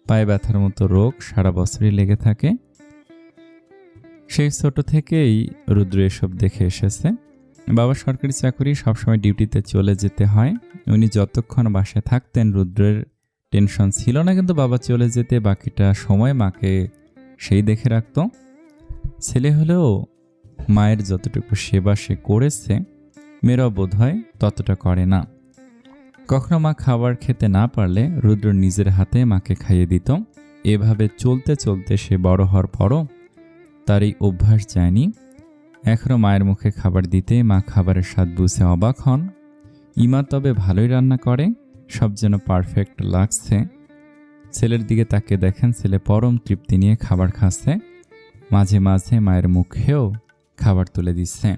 S1: পায়ে ব্যথার মতো রোগ সারা বছরই লেগে থাকে। সেই ছোট থেকেই রুদ্র এসব দেখে এসেছে। বাবা সরকারি চাকরি, সবসময় ডিউটিতে চলে যেতে হয়। উনি যতক্ষণ বাসায় থাকতেন রুদ্রের টেনশন ছিল না, কিন্তু বাবা চলে যেতে বাকিটা সময় মাকে সেই দেখে রাখত। ছেলে হলেও মায়ের যতটুকু সেবা সে করেছে, মেয়েরাও বোধ হয় ততটা করে না। কখনো মা খাবার খেতে না পারলে রুদ্র নিজের হাতে মাকে খাইয়ে দিত। এভাবে চলতে চলতে সে বড় হওয়ার পরও তার এই অভ্যাস যায়নি। এখনও মায়ের মুখে খাবার দিতে মা খাবারের স্বাদ বুঝে অবাক হন। ইমা তবে ভালোই রান্না করে, সব যেন পারফেক্ট লাগছে। ছেলের দিকে তাকিয়ে দেখেন ছেলে পরম তৃপ্তি নিয়ে খাবার খাচ্ছে, মাঝে মাঝে মায়ের মুখেও খাবার তুলে দিচ্ছে।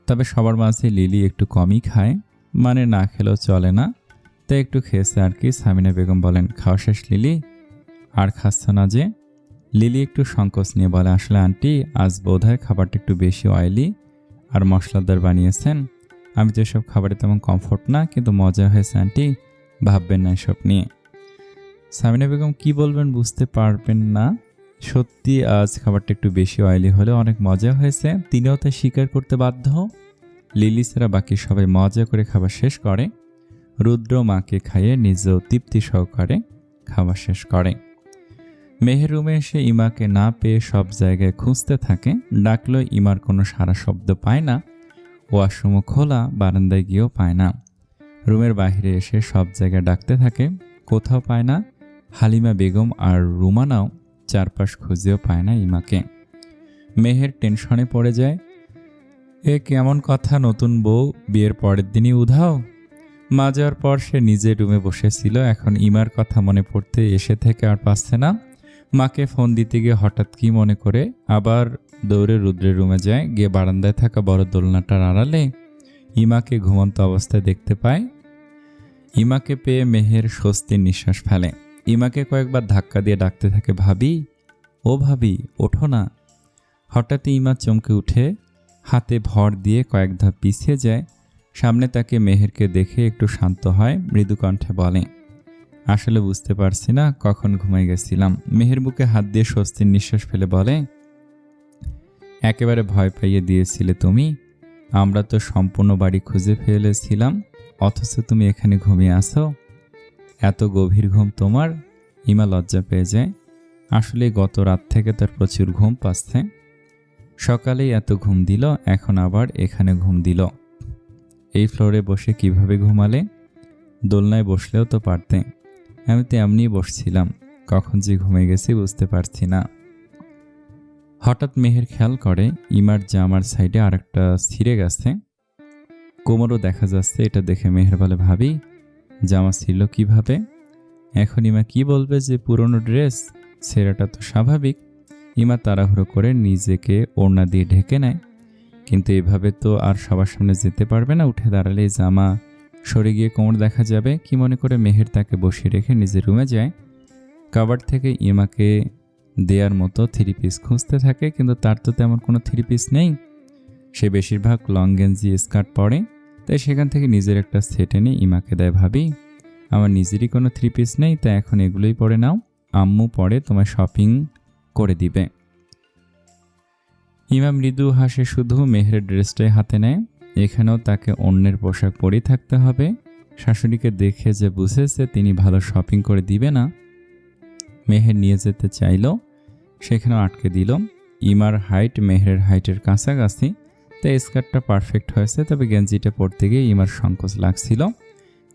S1: তবে সবার মাঝে লিলি একটু কমই খায়, মানে না খেলেও চলে না, তাই একটু খেয়েছে আর কি। সামিনা বেগম বলেন, খাওয়া শেষ লিলি? আর খাচ্ছ না যে? লিলি একটু সংকোচ নিয়ে বলে, আসলে আন্টি আজ বোধহয় খাবারটা একটু বেশি অয়েলি আর মশলাদার বানিয়েছেন। আমি তো এসব খাবারে তেমন কমফোর্ট না, কিন্তু মজা হয়েছে আন্টি, ভাববেন না এসব নিয়ে। সামিনা বেগম কি বলবেন বুঝতে পারবেন না। সত্যি আজ খাবারটা একটু বেশি অয়েলি হলেও অনেক মজা হয়েছে, তিনিও তাই স্বীকার করতে বাধ্য। লিলি ছাড়া বাকি সবাই মজা করে খাবার শেষ করে। রুদ্র মাকে খাইয়ে নিজেও তৃপ্তি সহকারে খাবার শেষ করে। মেহের রুমে এসে ইমাকে না পেয়ে সব জায়গায় খুঁজতে থাকে। ডাকলেও ইমার কোনো সারা শব্দ পায় না। ওয়াশরুমও খোলা, বারান্দায় গিয়েও পায় না। রুমের বাইরে এসে সব জায়গায় ডাকতে থাকে, কোথাও পায় না। হালিমা বেগম আর রুমানাও চারপাশ খুঁজেও পায় না ইমাকে। মেহের টেনশনে পড়ে যায়। এ কেমন কথা, নতুন বউ বিয়ের পরের দিনই উধাও। মা যাওয়ার পর সে নিজে রুমে বসেছিল, এখন ইমার কথা মনে পড়তে এসে থেকে আর পাচ্ছে না। মাকে ফোন দিতে গিয়ে হঠাৎ কি মনে করে আবার দৌড়ে রুদ্রের রুমে যায়। গিয়ে বারান্দায় থাকা বড় দোলনাটার আড়ালে ইমাকে ঘুমন্ত অবস্থায় দেখতে পায়। ইমাকে পেয়ে মেহের স্বস্তির নিঃশ্বাস ফেলে। ইমাকে কয়েকবার ধাক্কা দিয়ে ডাকতে থাকে, ভাবি, ও ভাবি, ওঠো না। হঠাৎই ইমা চমকে উঠে হাতে ভর দিয়ে কয়েক ধাপ পিছিয়ে যায়। সামনে তাকে মেহেরকে দেখে একটু শান্ত হয়, মৃদু কণ্ঠে বলে, আসলে বুঝতে পারছি না কখন ঘুমাই গেছিলাম। মেহের বুকে হাত দিয়ে স্বস্তির নিঃশ্বাস ফেলে বলে, একেবারে ভয় পাইয়ে দিয়েছিলে তুমি। আমরা তো সম্পূর্ণ বাড়ি খুঁজে ফেলেছিলাম, অথচ তুমি এখানে ঘুমিয়ে আসো। এত গভীর ঘুম তোমার? ইমা লজ্জা পেয়ে যায়। আসলে গত রাত থেকে তার প্রচুর ঘুম পাচ্ছে। সকালেই এত ঘুম দিল, এখন আবার এখানে ঘুম দিল। এই ফ্লোরে বসে কিভাবে ঘুমালে? দোলনায় বসলেও তো পারতে। আমি তো এমনি বসছিলাম, কখন যে ঘুমিয়ে গেছি বুঝতে পারছি না। হঠাৎ মেহের খেয়াল করে ইমার জামার সাইডে আরেকটা ছিঁড়ে গেছে, কোমরও দেখা যাচ্ছে। এটা দেখে মেহের বলে, ভাবি, জামা ছিঁড়ল কিভাবে? এখন ইমা কি বলবে যে পুরনো ড্রেস? ছেঁড়াটা তো স্বাভাবিক। ইমা তাড়াহুড়ো করে নিজেকে ওড়না দিয়ে ঢেকে নেয়, কিন্তু এভাবে তো আর সবার সামনে যেতে পারবে না। উঠে দাঁড়ালে জামা সরে গিয়ে কোমর দেখা যাবে। কি মনে করে মেহের তাকে বসিয়ে রেখে নিজের রুমে যায়। কাভার্ড থেকে ইমাকে দেয়ার মতো থ্রি পিস খুঁজতে থাকে, কিন্তু তার তো তেমন কোনো থ্রি পিস নেই। সে বেশিরভাগ লং গেঞ্জি স্কার্ট পরে, তাই সেখান থেকে নিজের একটা সেট এনে ইমাকে দেয়। ভাবি, আমার নিজেরই কোনো থ্রি পিস নেই, তাই এখন এগুলোই পরে নাও, আম্মু পরে তোমায় শপিং করে দিবে। ইমা মৃদু হাসে, শুধু মেহের ড্রেসটাই হাতে নেয়। এখানেও তাকে অন্যের পোশাক পরেই থাকতে হবে। শাশুড়িকে দেখে যে বুঝেছে তিনি ভালো শপিং করে দিবে না, মেহের নিয়ে যেতে চাইল, সেখানেও আটকে দিল। ইমার হাইট মেহেরের হাইটের কাছাকাছি, তাই স্কার্টটা পারফেক্ট হয়েছে, তবে গেঞ্জিটা পরতে গিয়ে ইমার সংকোচ লাগছিল,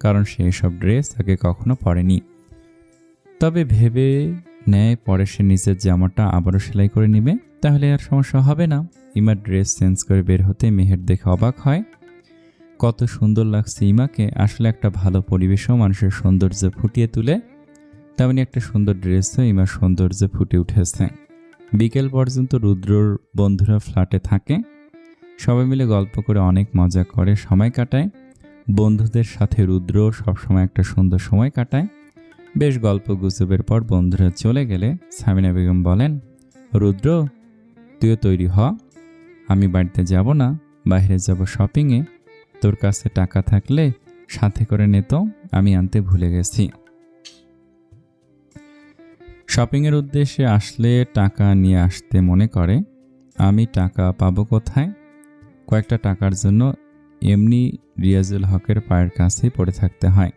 S1: কারণ সে এসব ড্রেস আগে কখনো পরেনি। তবে ভেবে নেয় পরে সে নিজের জামাটা আবারও সেলাই করে নেবে, তাহলে আর সমস্যা হবে না। ইমার ড্রেস চেঞ্জ করে বের হতে মেহের দেখে অবাক হয়। কত সুন্দর লাগছে ইমাকে। আসলে একটা ভালো পরিবেশও মানুষের সৌন্দর্য ফুটিয়ে তুলে, তেমনি একটা সুন্দর ড্রেসও ইমার সৌন্দর্য ফুটে উঠেছে। বিকেল পর্যন্ত রুদ্রর বন্ধুরা ফ্ল্যাটে থাকে। সবাই মিলে গল্প করে অনেক মজা করে সময় কাটায়। বন্ধুদের সাথে রুদ্র সবসময় একটা সুন্দর সময় কাটায়। বেশ গল্প গুজবের পর বন্ধুরা চলে গেলে সামিনা বেগম বলেন, রুদ্র, তুইও তৈরি হ, আমি বাড়িতে যাব না, বাইরে যাব শপিংয়ে। তোর কাছে টাকা থাকলে সাথে করে নে তো, আমি আনতে ভুলে গেছি। শপিংয়ের উদ্দেশ্যে আসলে টাকা নিয়ে আসতে মনে করে। আমি টাকা পাবো কোথায়? কয়েকটা টাকার জন্য এমনি রিয়াজুল হকের পায়ের কাছেই পড়ে থাকতে হয়।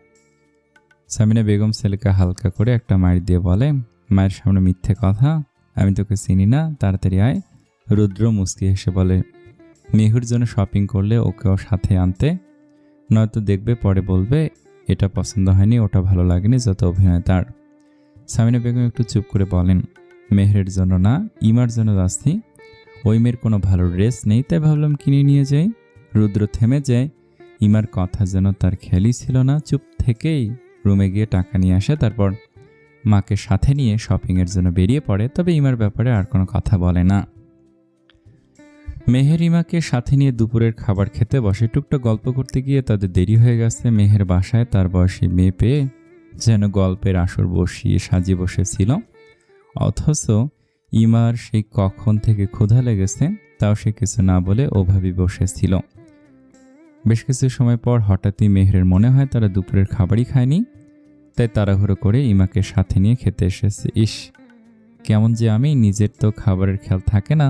S1: সামিনা বেগম ছেলেকে হালকা করে একটা মাইর দিয়ে বলে, মায়ের সামনে মিথ্যে কথা, আমি তোকে চিনি না, তাড়াতাড়ি আয়। রুদ্র মুচকি হেসে বলে, মেহুর জন্য শপিং করলে ওকেও সাথে আনতে, নয়তো দেখবে পরে বলবে এটা পছন্দ হয়নি, ওটা ভালো লাগেনি, যত অভিনয় তার। সামিনা বেগম একটু চুপ করে বলেন, মেহেরের জন্য না, ইমার জন্য যাচ্ছি। ওই মেয়ের কোনো ভালো ড্রেস নেই, তাই ভাবলাম কিনে নিয়ে যাই। রুদ্র থেমে যায়। ইমার কথা যেন তার খেয়ালই ছিল না। চুপ থেকেই রুমে গিয়ে টাকা নিয়ে আসে, তারপর মাকে সাথে নিয়ে শপিংয়ের জন্য বেরিয়ে পড়ে। তবে ইমার ব্যাপারে আর কোনো কথা বলে না। মেহের ইমাকে সাথে নিয়ে দুপুরের খাবার খেতে বসে। টুকটাক গল্প করতে গিয়ে তাদের দেরি হয়ে গেছে। মেহের বাসায় তার বয়সী মেয়ে পেয়ে যেন গল্পের আসর বসিয়ে সাজিয়ে বসেছিল, অথচ ইমার সেই কখন থেকে ক্ষুধা লেগেছে তাও সে কিছু না বলে ওভাবেই বসেছিল। বেশ কিছু সময় পর হঠাৎই মেহেরের মনে হয় তারা দুপুরের খাবারই খায়নি, তাই তাড়াহুড়ো করে ইমাকে সাথে নিয়ে খেতে এসেছে। ইস, কেমন যে আমি, নিজের তো খাবারের খেয়াল থাকে না,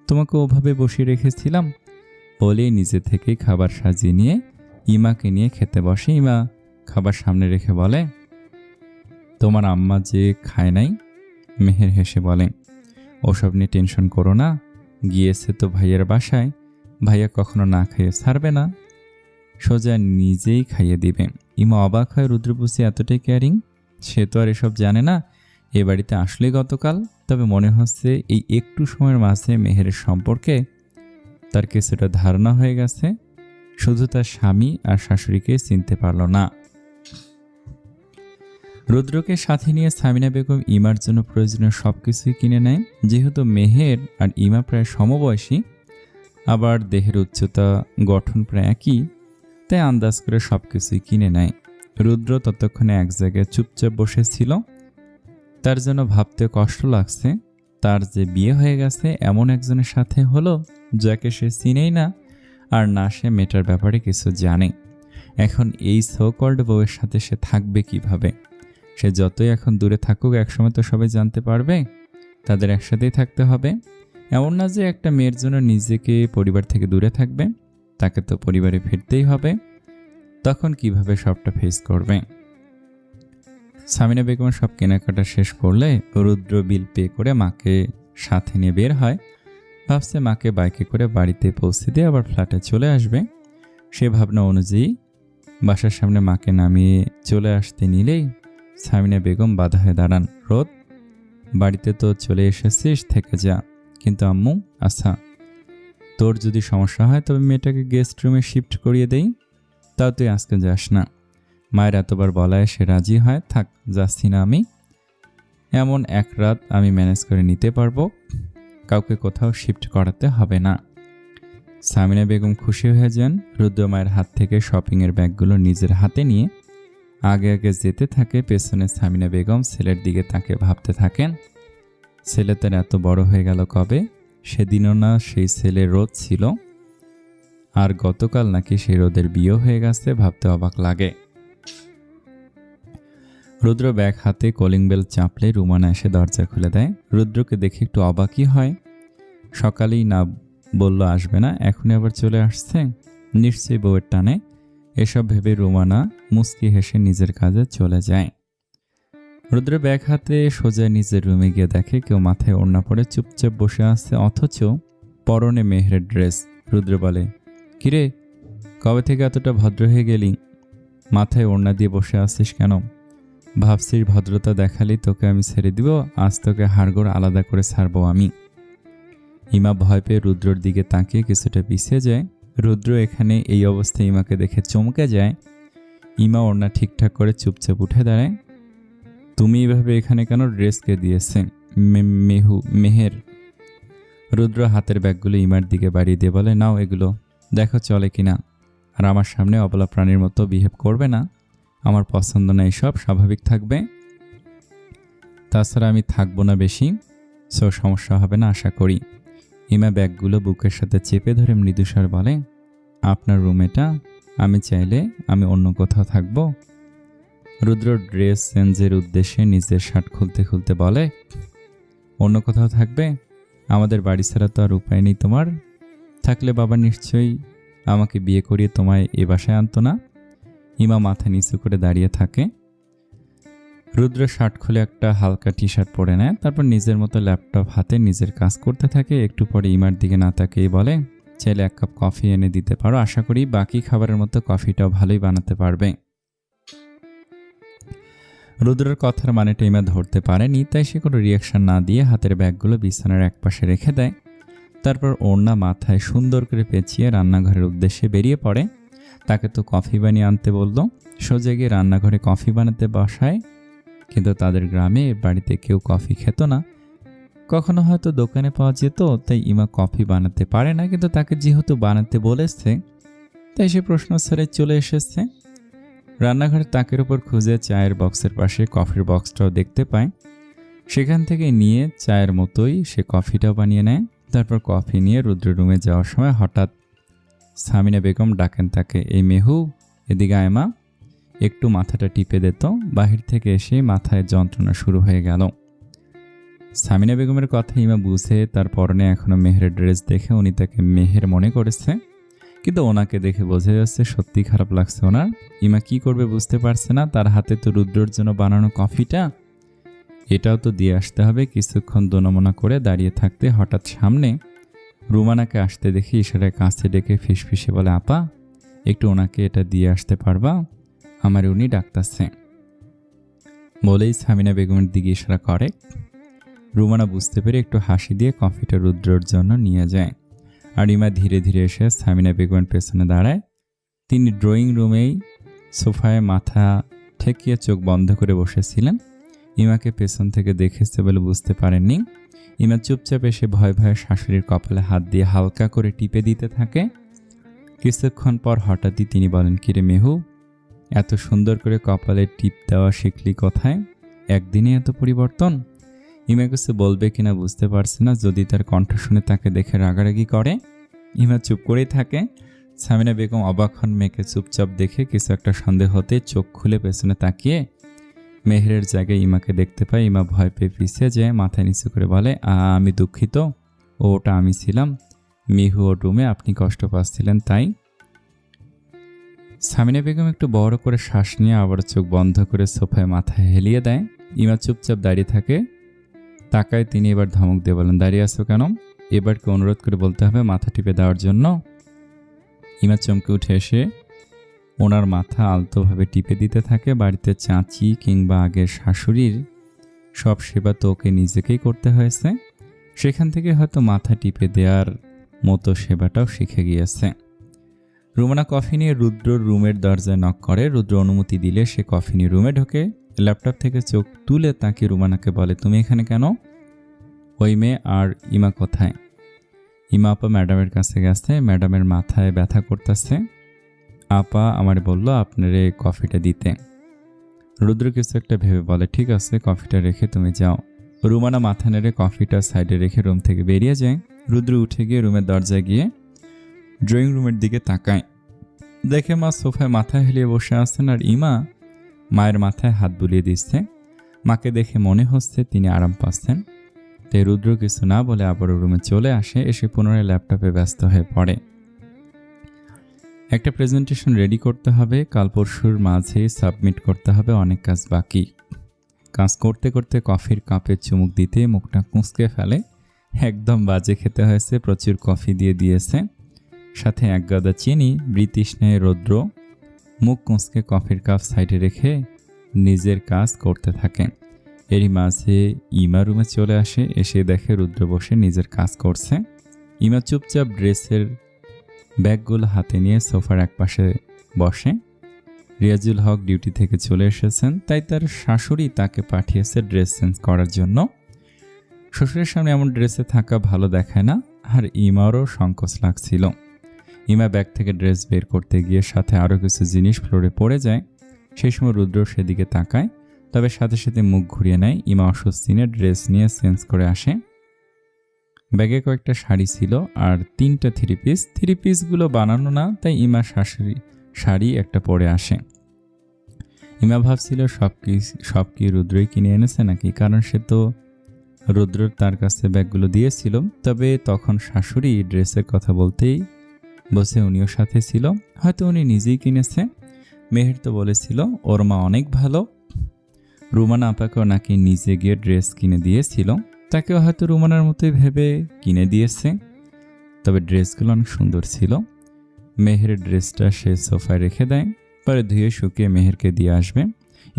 S1: তোমাকে ওভাবে বসিয়ে রেখেছিলাম বলেই নিজে থেকেই খাবার সাজিয়ে নিয়ে ইমাকে নিয়ে খেতে বসে। ইমা খাবার সামনে রেখে বলে, তোমার আম্মা যে খায় নাই? মেহের হেসে বলে, ওসব নিয়ে টেনশন করো না, গিয়েছে তো ভাইয়ের বাসায়, ভাইয়া কখনো না খাইয়ে ছাড়বে না, সোজা নিজেই খাইয়ে দিবে। ইমা অবাক হয়, রুদ্রপুষি এতটাই কেয়ারিং? সে তো আর এসব জানে না, এ বাড়িতে আসলেই গতকাল। তবে মনে হচ্ছে এই একটু সময়ের মাঝে মেহেরের সম্পর্কে তার কিছুটা ধারণা হয়ে গেছে, শুধু তার স্বামী আর শাশুড়িকে চিনতে পারল না। রুদ্রকে সাথে নিয়ে সামিনা বেগম ইমার জন্য প্রয়োজনীয় সবকিছুই কিনে নেয়। যেহেতু মেহের আর ইমা প্রায় সমবয়সী, আবার দেহের উচ্চতা গঠন প্রায় একই, তাই আন্দাজ করে সবকিছুই কিনে নেয়। রুদ্র ততক্ষণে এক জায়গায় চুপচাপ বসেছিল। তার যেন ভাবতে কষ্ট লাগছে, তার যে বিয়ে হয়ে গেছে এমন একজনের সাথে হলো যাকে সে চিনেই না, আর না সে মেয়েটার ব্যাপারে কিছু জানে। এখন এই সো কল্ড বউয়ের সাথে সে থাকবে কিভাবে? সে যতই এখন দূরে থাকুক, একসময় তো সবাই জানতে পারবে, তাদের একসাথেই থাকতে হবে। এমন না যে একটা মেয়ের জন্য নিজেকে পরিবার থেকে দূরে থাকবে, তাকে তো পরিবারে ফিরতেই হবে। তখন কিভাবে সবটা ফেস করবে? সামিনা বেগম সব কেনাকাটা শেষ করলে রুদ্র বিল পে করে মাকে সাথে নিয়ে বের হয়। ভাবছে মাকে বাইকে করে বাড়িতে পৌঁছে দিয়ে আবার ফ্ল্যাটে চলে আসবে। সে ভাবনা অনুযায়ী বাসার সামনে মাকে নামিয়ে চলে আসতে নিলেই সামিনা বেগম বাধা হয়ে দাঁড়ান। রোদ, বাড়িতে তো চলে এসেছিস, থেকে যা। কিন্তু আম্মু, আচ্ছা তোর যদি সমস্যা হয় তবে মেয়েটাকে গেস্ট রুমে শিফট করিয়ে দেই, তাও তুই আজকে যাস না। মায়ের এতবার বলায় সে রাজি হয়। থাক, যাচ্ছি না আমি, এমন এক রাত আমি ম্যানেজ করে নিতে পারবো, কাউকে কোথাও শিফট করাতে হবে না। সামিনা বেগম খুশি হয়ে যান। রুদ্র মায়ের হাত থেকে শপিংয়ের ব্যাগগুলো নিজের হাতে নিয়ে আগে আগে যেতে থাকে। পেছনে সামিনা বেগম ছেলের দিকে তাকে ভাবতে থাকেন, ছেলে তার এত বড় হয়ে গেল কবে? সেদিনও না সেই ছেলে রোদ ছিল, আর গতকাল নাকি সেই রোদের বিয়ে হয়ে গেছে, ভাবতে অবাক লাগে। রুদ্র ব্যাগ হাতে কলিং বেল চাপলে রুমানা এসে দরজা খুলে দেয়। রুদ্রকে দেখে একটু অবাকই হয়। সকালেই না বলল আসবে না, এখনই আবার চলে আসছে, নিশ্চয়ই বউয়ের টানে। এসব ভেবে রুমানা মুচকি হেসে নিজের কাজে চলে যায়। রুদ্র ব্যাগ হাতে সোজা নিজের রুমে গিয়ে দেখে কেউ মাথায় ওড়না পরে চুপচাপ বসে আছে, অথচ পরনে মেহেরের ড্রেস। রুদ্র বলে, কিরে, কবে থেকে এতটা ভদ্র হয়ে গেলি? মাথায় ওড়না দিয়ে বসে আছিস কেন? ভাবছিস ভদ্রতা দেখালি তোকে আমি ছেড়ে দিব? আজ তোকে হাড়গোড় আলাদা করে ছাড়বো আমি। ইমা ভয় পেয়ে রুদ্রর দিকে তাকিয়ে কিছুটা পিছিয়ে যায়। রুদ্র এখানে এই অবস্থায় ইমাকে দেখে চমকে যায়। ইমা ওড়না ঠিকঠাক করে চুপচাপ উঠে দাঁড়ায়। তুমি এইভাবে এখানে কেন? ড্রেস কে দিয়েছে? মেহের। রুদ্র হাতের ব্যাগগুলো ইমার দিকে বাড়িয়ে দিয়ে বলে, নাও এগুলো, দেখো চলে কিনা। আর আমার সামনে অবলা প্রাণীর মতো বিহেভ করবে না। আমার পছন্দ না, এসব স্বাভাবিক থাকবে। তাছাড়া আমি থাকবো না বেশি, সো সমস্যা হবে না আশা করি। ইমা ব্যাগগুলো বুকের সাথে চেপে ধরে মৃদুস্বর বলে, আপনার রুম এটা, আমি চাইলে আমি অন্য কোথাও থাকবো। রুদ্র ড্রেস চেঞ্জের উদ্দেশ্যে নিজের শার্ট খুলতে খুলতে বলে, অন্য কোথাও থাকবে? আমাদের বাড়ি ছাড়া তো আর উপায় নেই তোমার। থাকলে বাবা নিশ্চয়ই আমাকে বিয়ে করিয়ে তোমায় এ বাসায় আনতো না। ইমা মাথা নিচু করে দাঁড়িয়ে থাকে। রুদ্র শার্ট খুলে একটা হালকা টি শার্ট পরে নেয়, তারপর নিজের মতো ল্যাপটপ হাতে নিজের কাজ করতে থাকে। একটু পরে ইমার দিকে না তাকিয়ে বলে, চাইলে 1 কাপ কফি এনে দিতে পারো, আশা করি বাকি খাবারের মতো কফিটাও ভালোই বানাতে পারবে। রুদ্রের কথার মানেটা ইমা ধরতে পারেনি, তাই সে কোনো রিয়াকশন না দিয়ে হাতের ব্যাগগুলো বিছানার একপাশে রেখে দেয়। তারপর ওড়না মাথায় সুন্দর করে পেঁচিয়ে রান্নাঘরের উদ্দেশ্যে বেরিয়ে পড়ে। তাকে তো কফি বানিয়ে আনতে বলল, সোজা গিয়ে রান্নাঘরে কফি বানাতে বসায়। কিন্তু তাদের গ্রামে বাড়িতে কেউ কফি খেত না, কখনো হয়তো দোকানে পাওয়া যেত, তাই ইমা কফি বানাতে পারে না। কিন্তু তাকে যেহেতু বানাতে বলেছে, তাই সে প্রশ্ন ছেড়ে চলে এসেছে। রান্নাঘরের তাকের উপর খুঁজে চায়ের বক্সের পাশে কফির বক্সটাও দেখতে পায়। সেখান থেকে নিয়ে চায়ের মতোই সে কফিটাও বানিয়ে নেয়। তারপর কফি নিয়ে রুদ্র রুমে যাওয়ার সময় হঠাৎ সামিনা বেগম ডাকেন তাকে, এই মেহু, এদিকে আয় মা, একটু মাথাটা টিপে দিত। বাহির থেকে এসে মাথায় যন্ত্রণা শুরু হয়ে গেল। সামিনা বেগমের কথা ইমা বুঝে, তার পরনে এখনো মেহেরের ড্রেস দেখে উনি তাকে মেহের মনে করেছে, কিন্তু ওনাকে দেখে বোঝা যাচ্ছে সত্যি খারাপ লাগছে ওনার। ইমা কি করবে বুঝতে পারছে না। তার হাতে তো রুদ্রর জন্য বানানো কফিটা, এটাও তো দিয়ে আসতে হবে। কিছুক্ষণ দোনমনা করে দাঁড়িয়ে থাকতে হঠাৎ সামনে রুমানাকে আসতে দেখে ইশারায় কাছে ডেকে ফিসফিসে বলে, আপা, একটু ওনাকে এটা দিয়ে আসতে পারবা? আমার উনি ডাকতেছে। বলেই সামিনা বেগমের দিকে ইশারা করে। রুমানা বুঝতে পেরে একটু হাসি দিয়ে কফিটা রুদ্রর জন্য নিয়ে যায়। আর ইমা ধীরে ধীরে এসে সামিনা বেগমের পেছনে দাঁড়ায়। তিনি ড্রয়িং রুমেই সোফায় মাথা ঠেকিয়ে চোখ বন্ধ করে বসেছিলেন। ইমাকে পেছন থেকে দেখেছে বলে বুঝতে পারেননি। ইমা চুপচাপ এসে ভয়ে ভয়ে শাশুড়ির কপালে হাত দিয়ে হালকা করে টিপে দিতে থাকে। কিছুক্ষণ পর হঠাৎই তিনি বলেন, কিরে মেহু, এত সুন্দর করে কপালে টিপ দেওয়া শিখলি কোথায়? একদিনে এত পরিবর্তন? ইমা কিছু বলবে কিনা বুঝতে পারছে না, যদি তার কণ্ঠ শুনে তাকে দেখে রাগারাগি করে। ইমা চুপ করেই থাকে। সামিনা বেগম অবাক হন মেয়েকে চুপচাপ দেখে। কিছু একটা সন্দেহ হতে চোখ খুলে পেছনে তাকিয়ে মেহেরের জায়গায় ইমাকে দেখতে পায়। ইমা ভয় পেয়ে পিছিয়ে যায়, মাথা নিচু করে বলে, আমি দুঃখিত, ওটা আমি ছিলাম। মিহু ওর রুমে, আপনি কষ্ট পাচ্ছিলেন তাই। সামিনা বেগম একটু বড় করে শ্বাস নিয়ে আবার চোখ বন্ধ করে সোফায় মাথা হেলিয়ে দেয়। ইমা চুপচাপ দাঁড়িয়ে থাকে। তাকায় তিনি এবার ধমক দিয়ে বলেন, দাঁড়িয়ে আছো কেন? এবারকে অনুরোধ করে বলতে হবে মাথা টিপে দেওয়ার জন্য। ইমা চমকে উঠে এসে ওনার মাথা আলতোভাবে টিপে দিতে থাকে। বাড়িতে চাচি কিংবা আগের শাশুড়ির সব সেবা তো ওকে নিজেকেই করতে হয়েছে। সেখান থেকে হয়তো মাথা টিপে দেওয়ার মতো সেবাটাও শিখে গিয়েছে। রুমানা কফি নিয়ে রুদ্রর রুমের দরজায় নক করে। রুদ্র অনুমতি দিলে সে কফি নিয়ে রুমে ঢোকে। ল্যাপটপ থেকে চোখ তুলে তাকে রুমানাকে বলে, তুমি এখানে কেন? ওই মেয়ে আর ইমা কোথায়? ইমা আপা ম্যাডামের কাছে গেছে, ম্যাডামের মাথায় ব্যথা করতেছে। আপা আমার বলল আপনারে কফিটা দিতে। রুদ্র কিছু একটা ভেবে বলে, ঠিক আছে, কফিটা রেখে তুমি যাও। রুমানা মাথা নেড়ে কফিটা সাইডে রেখে রুম থেকে বেরিয়ে যায়। রুদ্র উঠে গিয়ে রুমের দরজায় গিয়ে ড্রয়িং রুমের দিকে তাকায়। দেখে মা সোফায় মাথা হেলিয়ে বসে আছেন আর ইমা মায়ের মাথায় হাত বুলিয়ে দিচ্ছে। মাকে দেখে মনে হচ্ছে তিনি আরাম পাচ্ছেন। তাই রুদ্র কিছু না বলে আবারও রুমে চলে আসে। এসে পুনরায় ল্যাপটপে ব্যস্ত হয়ে পড়ে। একটা প্রেজেন্টেশন রেডি করতে হবে, কাল পরশুর মাঝেই সাবমিট করতে হবে, অনেক কাজ বাকি। কাজ করতে করতে কফির কাপে চুমুক দিতে মুখটা কুঁচকে ফেলে। একদম বাজে খেতে হয়েছে, প্রচুর কফি দিয়ে দিয়েছে। সাথে এক গাদা চিনি। বৃতৃষ্ণায় রৌদ্র মুখ কুঁচকে কফির কাপ সাইডে রেখে নিজের কাজ করতে থাকে। এরই মাঝে ইমা রুমে চলে আসে। এসে দেখে রুদ্র বসে নিজের কাজ করছে। ইমা চুপচাপ ড্রেসের ব্যাগগুলো হাতে নিয়ে সোফার একপাশে বসে। রিয়াজুল হক ডিউটি থেকে চলে এসেছেন, তাই তার শাশুড়ি তাকে পাঠিয়েছে ড্রেস চেঞ্জ করার জন্য। শ্বশুরের সামনে এমন ড্রেসে থাকা ভালো দেখায় না, আর ইমারও সংকোচ লাগছিল। ইমা ব্যাগ থেকে ড্রেস বের করতে গিয়ে সাথে আরও কিছু জিনিস ফ্লোরে পড়ে যায়। সেই সময় রুদ্র সেদিকে তাকায়, তবে সাথে সাথে মুখ ঘুরিয়ে নেয়। ইমা অস্বস্তি নিয়ে ড্রেস নিয়ে চেঞ্জ করে আসে। ব্যাগে কয়েকটা শাড়ি ছিল আর 3টা থ্রি পিসগুলো বানানো না, তাই ইমা শাড়ি একটা পরে আসে। ইমা ভাবছিল সব কি রুদ্রই কিনে এনেছে নাকি, কারণ সে তো রুদ্র তার কাছে ব্যাগগুলো দিয়েছিল। তবে তখন শাশুড়ি ড্রেসের কথা বলতেই বসে উনিও সাথে ছিল, হয়তো উনি নিজেই কিনেছে। মেহের তো বলেছিল ওর মা অনেক ভালো, রুমানা আপাকেও নাকি নিজে গিয়ে ড্রেস কিনে দিয়েছিল, তাকেও হয়তো রুমানার মতোই ভেবে কিনে দিয়েছে। তবে ড্রেসগুলো অনেক সুন্দর ছিল। মেহের ড্রেসটা সে সোফায় রেখে দেয়, পরে ধুয়ে শুকিয়ে মেহেরকে দিয়ে আসবে।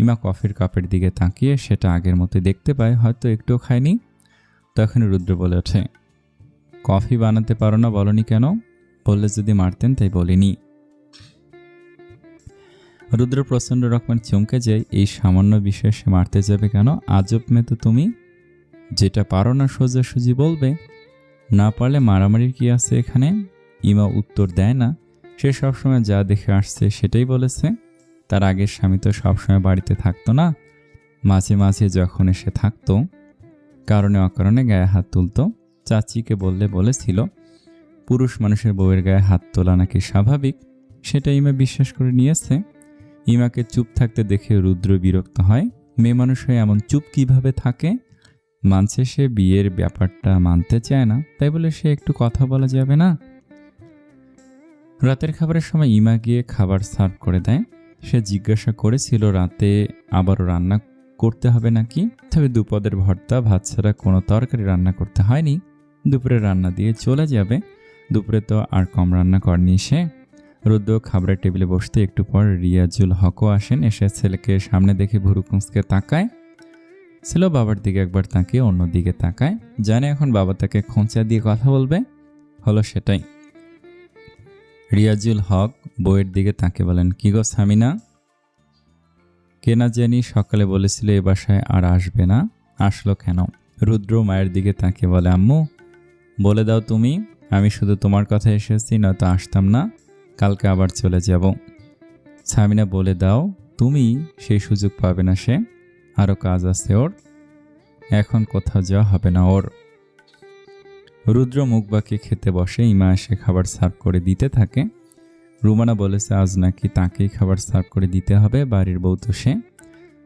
S1: ইমা কফির কাপের দিকে তাকিয়ে সেটা আগের মতোই দেখতে পায়, হয়তো একটুও খায়নি। তখন রুদ্র বলে ওঠে, কফি বানাতে পারো না, বলনি কেন? বললে যদি মারতেন, তাই বলিনি। রুদ্র প্রচণ্ড রকমের চমকে যায়। এই সামান্য বিষয়ে সে মারতে যাবে কেন? আজব মেয়ে তো তুমি, যেটা পারো না সোজাসুজি বলবে, না পারলে মারামারির কি আছে এখানে? ইমা উত্তর দেয় না। সে সবসময় যা দেখে আসছে সেটাই বলেছে। তার আগের স্বামী তো সবসময় বাড়িতে থাকতো না, মাঝে মাঝে যখন এসে থাকতো কারণে অকারণে গায়ে হাত তুলতো। চাচিকে বলেছিল পুরুষ মানুষের বউয়ের গায়ে হাত তোলা নাকি স্বাভাবিক। সেটা ইমা বিশ্বাস করে নিয়েছে। ইমাকে চুপ থাকতে দেখে রুদ্র বিরক্ত হয়। মেয়ে মানুষ হয়ে এমন চুপ কিভাবে থাকে? মানছে সে বিয়ের ব্যাপারটা মানতে চায় না, তাই বলে সে একটু কথা বলা যাবে না? রাতের খাবারের সময় ইমা গিয়ে খাবার সার্ভ করে দেয়। সে জিজ্ঞাসা করেছিল রাতে আবারও রান্না করতে হবে নাকি। তবে দুপদের ভর্তা ভাত ছাড়া কোনো তরকারি রান্না করতে হয়নি। দুপুরে রান্না দিয়ে চলে যাবে। দুপুরে তো আর কম রান্না করেনি সে। রুদ্র খাবারের টেবিলে বসতে একটু পর রিয়াজুল হকও আসেন। এসে ছেলেকে সামনে দেখে ভুরু কুঁচকে তাকায়। ছেলে বাবার দিকে একবার তাকিয়ে অন্য দিকে তাকায়, জানে এখন বাবা তাকে খোঁচা দিয়ে কথা বলবে। হলো সেটাই। রিয়াজুল হক বইয়ের দিকে তাকে বলেন, কি গো সামিনা? কে না জানি সকালে বলেছিল এ বাসায় আর আসবে না, আসলো কেন? রুদ্র মায়ের দিকে তাকিয়ে বলে, আম্মু বলে দাও তুমি, আমি শুধু তোমার কথা এসেছি, নয়তো আসতাম না, কালকে আবার চলে যাব। সামিনা বলে দাও তুমি, সেই সুযোগ পাবে না সে, আরও কাজ আছে ওর, এখন কোথাও যাওয়া হবে না ওর। রুদ্র মুখ বাঁকিয়ে খেতে বসে। ইমা এসে খাবার সার্ভ করে দিতে থাকে। রুমানা বলেছে আজ নাকি তাকেই খাবার সার্ভ করে দিতে হবে, বাড়ির বউ তো সে।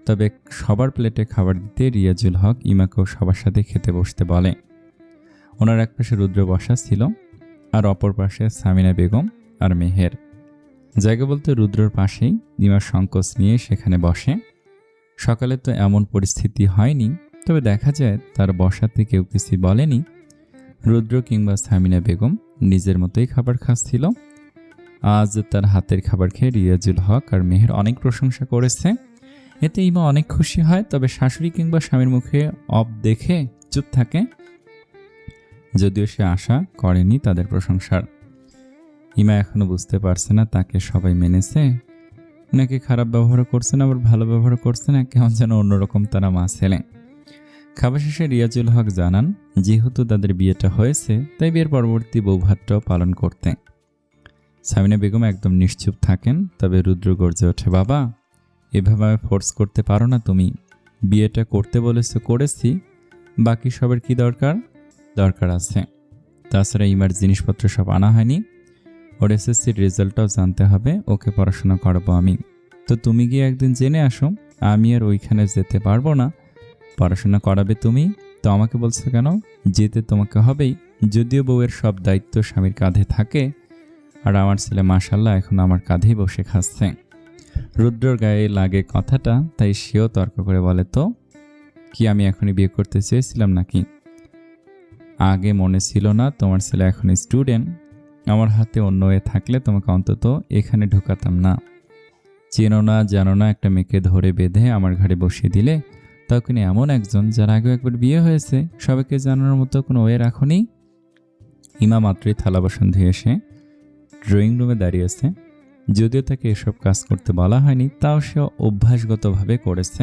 S1: তবে সবার প্লেটে খাবার দিতে রিয়াজুল হক ইমাকেও সবার সাথে খেতে বসতে বলে। ওনার এক পাশে রুদ্র বসা ছিল, আর অপর পাশে সামিনা বেগম আর মেহের। জায়গা বলতে রুদ্রর পাশেই। ইমা সংকোচ নিয়ে সেখানে বসে। সকালে তো এমন পরিস্থিতি হয়নি, তবে দেখা যায় তার বসাতে কেউ কিছু বলেনি। রুদ্র কিংবা সামিনা বেগম নিজের মতোই খাবার খাচ্ছিল। আজ তার হাতের খাবার খেয়ে রিয়াজুল হক আর মেহের অনেক প্রশংসা করেছে। এতে ইমা অনেক খুশি হয়, তবে শাশুড়ি কিংবা স্বামীর মুখে অব দেখে চুপ থাকে, যদিও সে আশা করেনি তাদের প্রশংসার। ইমা এখনো বুঝতে পারছে না তাকে সবাই মেনেছে নাকি খারাপ ব্যবহার করছে না, আবার ভালো ব্যবহার করছে না, কেমন যেন অন্যরকম তারা মা ছেলে। খাবার শেষে রিয়াজুল হক জানান যেহেতু তাদের বিয়েটা হয়েছে, তাই বিয়ের পরবর্তী বৌভাতটাও পালন করতে। সামিনা বেগম একদম নিশ্চুপ থাকেন, তবে রুদ্র গর্জে ওঠে, বাবা এভাবে আমি ফোর্স করতে পারো না, তুমি বিয়েটা করতে বলেছো করেছি, বাকি সবের কি দরকার আছে। তাছাড়া ইমার জিনিসপত্র সব আনা হয়নি, ওর এসএসসির রেজাল্টটাও জানতে হবে, ওকে পড়াশোনা করাবো আমি। তো তুমি গিয়ে একদিন জেনে আসো, আমি আর ওইখানে যেতে পারবো না, পড়াশোনা করাবে তুমি, তো আমাকে বলছো কেন? যেতে তোমাকে হবেই, যদিও বউয়ের সব দায়িত্ব স্বামীর কাঁধে থাকে, আর আমার ছেলে মাশাল্লাহ এখন আমার কাঁধেই বসে খাচ্ছে। রুদ্রর গায়ে লাগে কথাটা, তাই সেও তর্ক করে বলে, তো কি আমি এখনই বিয়ে করতে চেয়েছিলাম নাকি? আগে মনে ছিল না তোমার ছেলে এখন স্টুডেন্ট, আমার হাতে অন্য এ থাকলে তোমাকে অন্তত এখানে ঢোকাতাম না। চেনো না জানো না একটা মেয়েকে ধরে বেঁধে আমার ঘাড়ে বসিয়ে দিলে, তাও কিনা এমন একজন যার আগেও একবার বিয়ে হয়েছে। সবাইকে জানানোর মতো কোনো ওয়ে রাখুনি। ইমা মাত্রই থালা বাসন ধুয়ে এসে ড্রয়িং রুমে দাঁড়িয়েছে। যদিও তাকে এসব কাজ করতে বলা হয়নি, তাও সে অভ্যাসগতভাবে করেছে।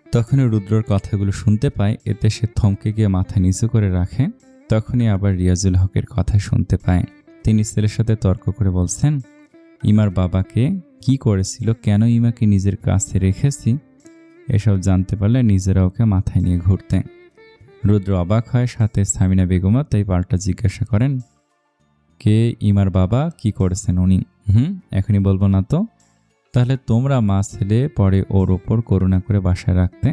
S1: তখনই রুদ্রর কথাগুলো শুনতে পায়, এতে সে থমকে গিয়ে মাথা নিচু করে রাখে। তখনই আবার রিয়াজুল হকের কথা শুনতে পায়। তিনি ছেলের সাথে তর্ক করে বলছেন, ইমার বাবাকে কি করেছিল, কেন ইমাকে নিজের কাছে রেখেছি, এসব জানতে পারলে নিজেরা ওকে মাথায় নিয়ে ঘুরতে। রুদ্র অবাক হয়, সাথে সামিনা বেগমা তাই পাল্টা জিজ্ঞাসা করেন, কে ইমার বাবা, কি করেছেন উনি? এখনই বলবো না তো? তাহলে তোমরা মা ছেলে পরে ওর ওপর করুণা করে বাসায় রাখতে।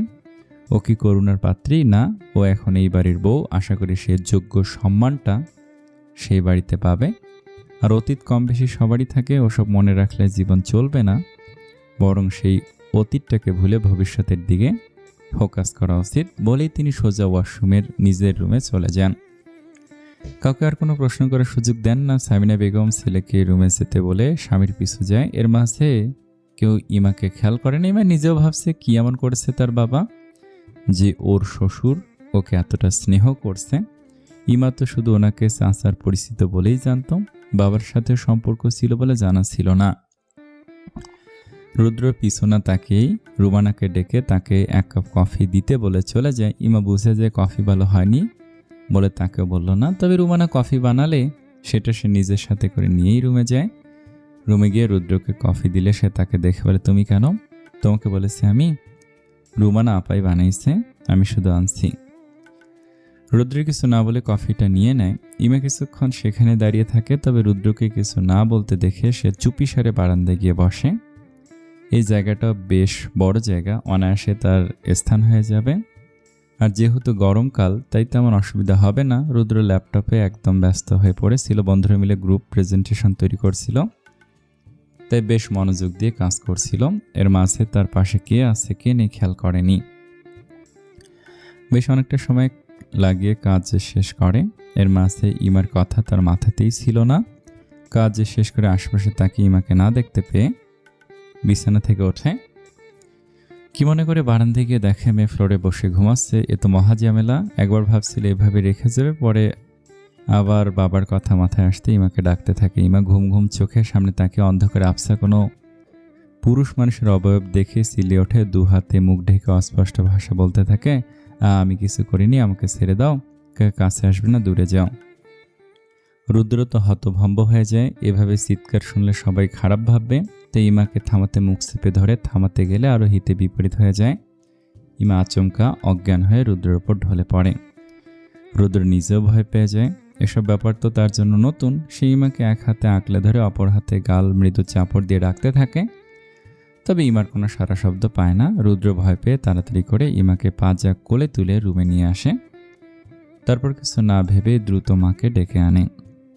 S1: ও কি করুণার পাত্রী না? ও এখন এই বাড়ির বউ, আশা করি সে যোগ্য সম্মানটা সেই বাড়িতে পাবে। আর অতীত কম বেশি সবারই থাকে, ওসব মনে রাখলে জীবন চলবে না, বরং সেই অতীতটাকে ভুলে ভবিষ্যতের দিকে ফোকাস করা উচিত বলেই তিনি সোজা ওয়াশরুমের নিজের রুমে চলে যান। কাউকে আর কোনো প্রশ্ন করার সুযোগ দেন না। সামিনা বেগম ছেলেকে রুমে যেতে বলে স্বামীর পিছু যায়। এর মাঝে কেউ ইমাকে খেয়াল করেনি। ইমা নিজেও ভাবছে কি এমন করেছে তার বাবা যে ওর শ্বশুর ওকে এতটা স্নেহ করছে। ইমা তো শুধু ওনাকে চাচার পরিচিত বলেই জানত, বাবার সাথে সম্পর্ক ছিল বলে জানা ছিল না। রুদ্র পিছনা তাকেই রুমানাকে ডেকে তাকে এক কাপ কফি দিতে বলে চলে যায়। ইমা বুঝে যে কফি ভালো হয়নি বলে তাকেও বলল না। তবে রুমানা কফি বানালে সেটা সে নিজের সাথে করে নিয়েই রুমে যায়। রুমে গিয়ে রুদ্রকে কফি দিলে সে তাকে দেখে বলে, তুমি কেন? তোমাকে বলেছি আমি। রুমানা আপাই বানাইছে, আমি শুধু আনছি। রুদ্র কিছু না বলে কফিটা নিয়ে নেয়। ইমা কিছুক্ষণ সেখানে দাঁড়িয়ে থাকে, তবে রুদ্রকে কিছু না বলতে দেখে সে চুপিসারে বারান্দায় গিয়ে বসে। এই জায়গাটা বেশ বড় জায়গা, অনায়াসে তার স্থান হয়ে যাবে। আর যেহেতু গরমকাল তাই তেমন অসুবিধা হবে না। রুদ্র ল্যাপটপে একদম ব্যস্ত হয়ে পড়েছিল, বন্ধুরা মিলে গ্রুপ প্রেজেন্টেশন তৈরি করছিল, তাই বেশ মনোযোগ দিয়ে কাজ করছিল। এর মাঝে তার পাশে কে আছে কে নেই খেয়াল করেনি। বেশ অনেকটা সময় লাগিয়ে কাজ শেষ করে। এর মাঝে ইমার কথা তার মাথাতেই ছিল না। কাজ শেষ করে আশেপাশে তাকে ইমাকে না দেখতে পেয়ে বিছানা থেকে ওঠে। কি মনে করে বারান্দায় গিয়ে দেখে মেয়ে ফ্লোরে বসে ঘুমাচ্ছে। এ তো মহাঝামেলা। একবার ভাবছিল এভাবে রেখে যাবে, পরে আবার বাবার কথা মাথায় আসতে ইমাকে ডাকতে থাকে। ইমা ঘুম ঘুম চোখে সামনে তাকে অন্ধকারে আবছা কোনো পুরুষ মানুষের অবয়ব দেখে চিল্লে ওঠে, দু হাতে মুখ ঢেকে অস্পষ্ট ভাষা বলতে থাকে, আমি কিছু করিনি, আমাকে ছেড়ে দাও, কাছে আসবে না, দূরে যাও। রুদ্র তো হতভম্ব হয়ে যায়। এভাবে চিৎকার শুনলে সবাই খারাপ ভাববে, তাই ইমাকে থামাতে মুখ চেপে ধরে। থামাতে গেলে আরও হিতে বিপরীত হয়ে যায়। ইমা আচমকা অজ্ঞান হয়ে রুদ্রের ওপর ঢলে পড়ে। রুদ্র নিজেও ভয় পেয়ে যায়। এসব ব্যাপার তো তার জন্য নতুন। সে ইমাকে এক হাতে আঁকলে ধরে, অপর হাতে গাল মৃদু চাপড় দিয়ে ডাকতে থাকে। তবে ইমার কোনো সারা শব্দ পায় না। রুদ্র ভয় পেয়ে তাড়াতাড়ি করে ইমাকে পাজা কোলে তুলে রুমে নিয়ে আসে। তারপর কিছু না ভেবে দ্রুত মাকে ডেকে আনে।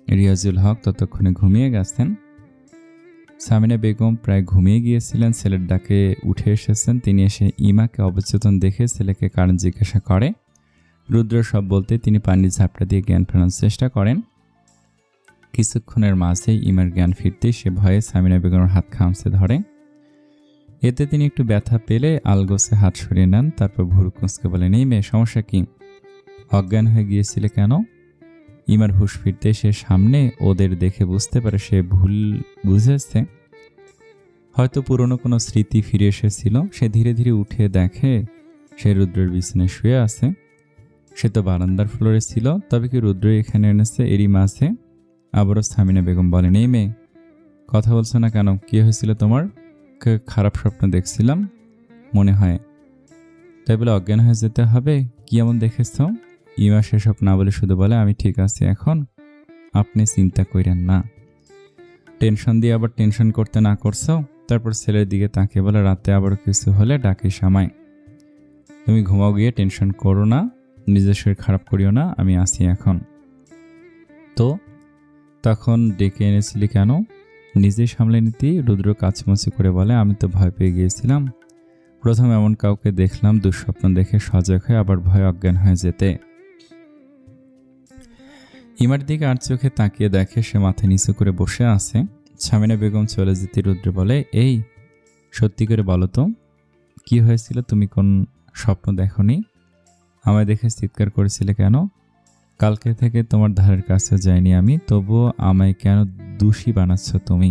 S1: রিয়াজুল হক ততক্ষণে ঘুমিয়ে গেছেন। সামিনা বেগম প্রায় ঘুমিয়ে গিয়েছিলেন। ছেলের ডাকে উঠে এসেছেন। তিনি এসে ইমাকে অবচেতন দেখে ছেলেকে কারণ জিজ্ঞাসা করে। রুদ্র সব বলতে তিনি পানির ঝাপটা দিয়ে জ্ঞান ফেরানোর চেষ্টা করেন। কিছুক্ষণের মাঝেই ইমার জ্ঞান ফিরতে সে ভয়ে সামিনা বেগমের হাত খামচে ধরে। এতে তিনি একটু ব্যথা পেলে আলগোছে হাত সরিয়ে নেন। তারপর ভুরু কুঁচকে বলেন, এই মেয়ে, সমস্যা কি? অজ্ঞান হয়ে গিয়েছিলে কেন? ইমার হুঁশ ফিরতে সে সামনে ওদের দেখে বুঝতে পারে সে ভুল বুঝেছে। হয়তো পুরনো কোনো স্মৃতি ফিরে এসেছিল। সে ধীরে ধীরে উঠে দেখে সে রুদ্রের বিছানায় শুয়ে আছে। সে তো বারান্দার ফ্লোরে ছিল, তবে কি রুদ্র এখানে এনেছে? এরই মাঝে আবারও সামিনা বেগম বলেন, এই মেয়ে, কথা বলছো না কেন? কি হয়েছিল তোমার? খারাপ স্বপ্ন দেখছিলাম মনে হয়, তাই বলে অজ্ঞান হয়ে যেতে হবে? কি এমন দেখেছ? ইমা সেসব না বলে শুধু বলে, আমি ঠিক আছি এখন, আপনি চিন্তা করেন না। টেনশন দিয়ে আবার টেনশন করতে না করছো? তারপর ছেলের দিকে তাকিয়ে বলে, রাতে আবার কিছু হলে ডাকি সামাই, তুমি ঘুমাও গিয়ে, টেনশন করো না, নিজের শরীর খারাপ করিও না, আমি আসি এখন। তো তখন ডেকে এনেছিলি কেন? নিজেই সামলে নিতি। রুদ্র কাছমুচি করে বলে, আমি তো ভয় পেয়ে গিয়েছিলাম। প্রথম এমন কাউকে দেখলাম দুঃস্বপ্ন দেখে সজাগ হয়ে আবার ভয় অজ্ঞান হয়ে যেতে। ইমার দিকে আর চোখে তাকিয়ে দেখে সে মাথা নিচু করে বসে আছে। সামিনা বেগম চলে যেতে রুদ্র বলে, এই সত্যি করে বলো তো, কি হয়েছিল? তুমি কোন স্বপ্ন দেখনি? আমায় দেখে চিৎকার করেছিলে কেন? কালকে থেকে তোমার ধারের কাছে যাইনি আমি, তবুও আমায় কেন দোষী বানাচ্ছ তুমি?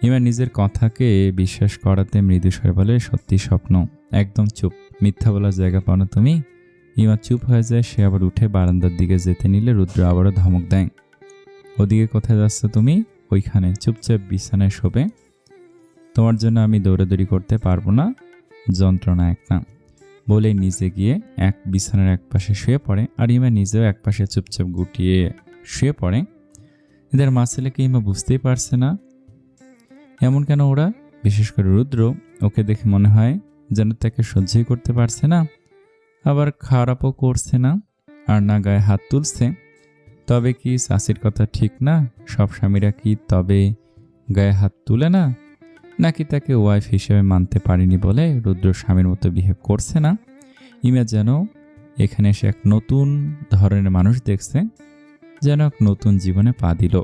S1: ইমা নিজের কথাকে বিশ্বাস করাতে মৃদু স্বরে বলে, সত্যি স্বপ্ন। একদম চুপ, মিথ্যা বলার জায়গা পাও না তুমি। ইমা চুপ হয়ে যায়। সে আবার উঠে বারান্দার দিকে যেতে নিলে রুদ্র আবারও ধমক দেয়, ওদিকে কোথায় যাচ্ছ তুমি? ওইখানে চুপচাপ বিছানায় শোবে। তোমার জন্য আমি দৌড়াদৌড়ি করতে পারবো না, যন্ত্রণা একটা। বলে নিজে গিয়ে বিছানার এক পাশে শুয়ে পড়ে, আর ইমা নিজেও এক পাশে চুপচাপ গুটিয়ে শুয়ে পড়ে। এদের মা ছেলেকে ইমা বুঝতেই পারছে না এমন কেন ওরা। বিশেষ করে রুদ্র, ওকে দেখে মনে হয় যেন তাকে সহ্যই করতে পারছে না, আবার খারাপও করছে না, আর না গায়ে হাত তুলছে। তবে কি চাষির কথা ঠিক না? সব স্বামীরা কি তবে গায়ে হাত তুলে না? নাকি তাকে ওয়াইফ হিসেবে মানতে পারেনি বলে রুদ্র স্বামীর মতো বিহেভ করছে না? ইমা যেন এখানে এসে এক নতুন ধরনের মানুষ দেখছে, যেন এক নতুন জীবনে পা দিল।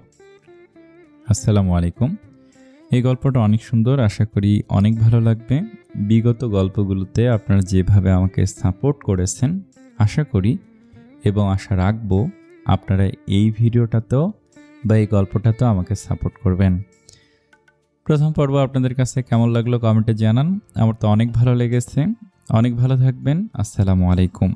S1: আসসালামু আলাইকুম। এই গল্পটা অনেক সুন্দর, আশা করি অনেক ভালো লাগবে। বিগত গল্পগুলোতে আপনারা যেভাবে আমাকে সাপোর্ট করেছেন, আশা করি এবং আশা রাখবো আপনারা এই ভিডিওটাতেও বা এই গল্পটাতেও আমাকে সাপোর্ট করবেন। প্রথম পর্ব আপনাদের কাছে কেমন লাগলো কমেন্টে জানান। আমার তো অনেক ভালো লেগেছে। অনেক ভালো থাকবেন। আসসালামু আলাইকুম।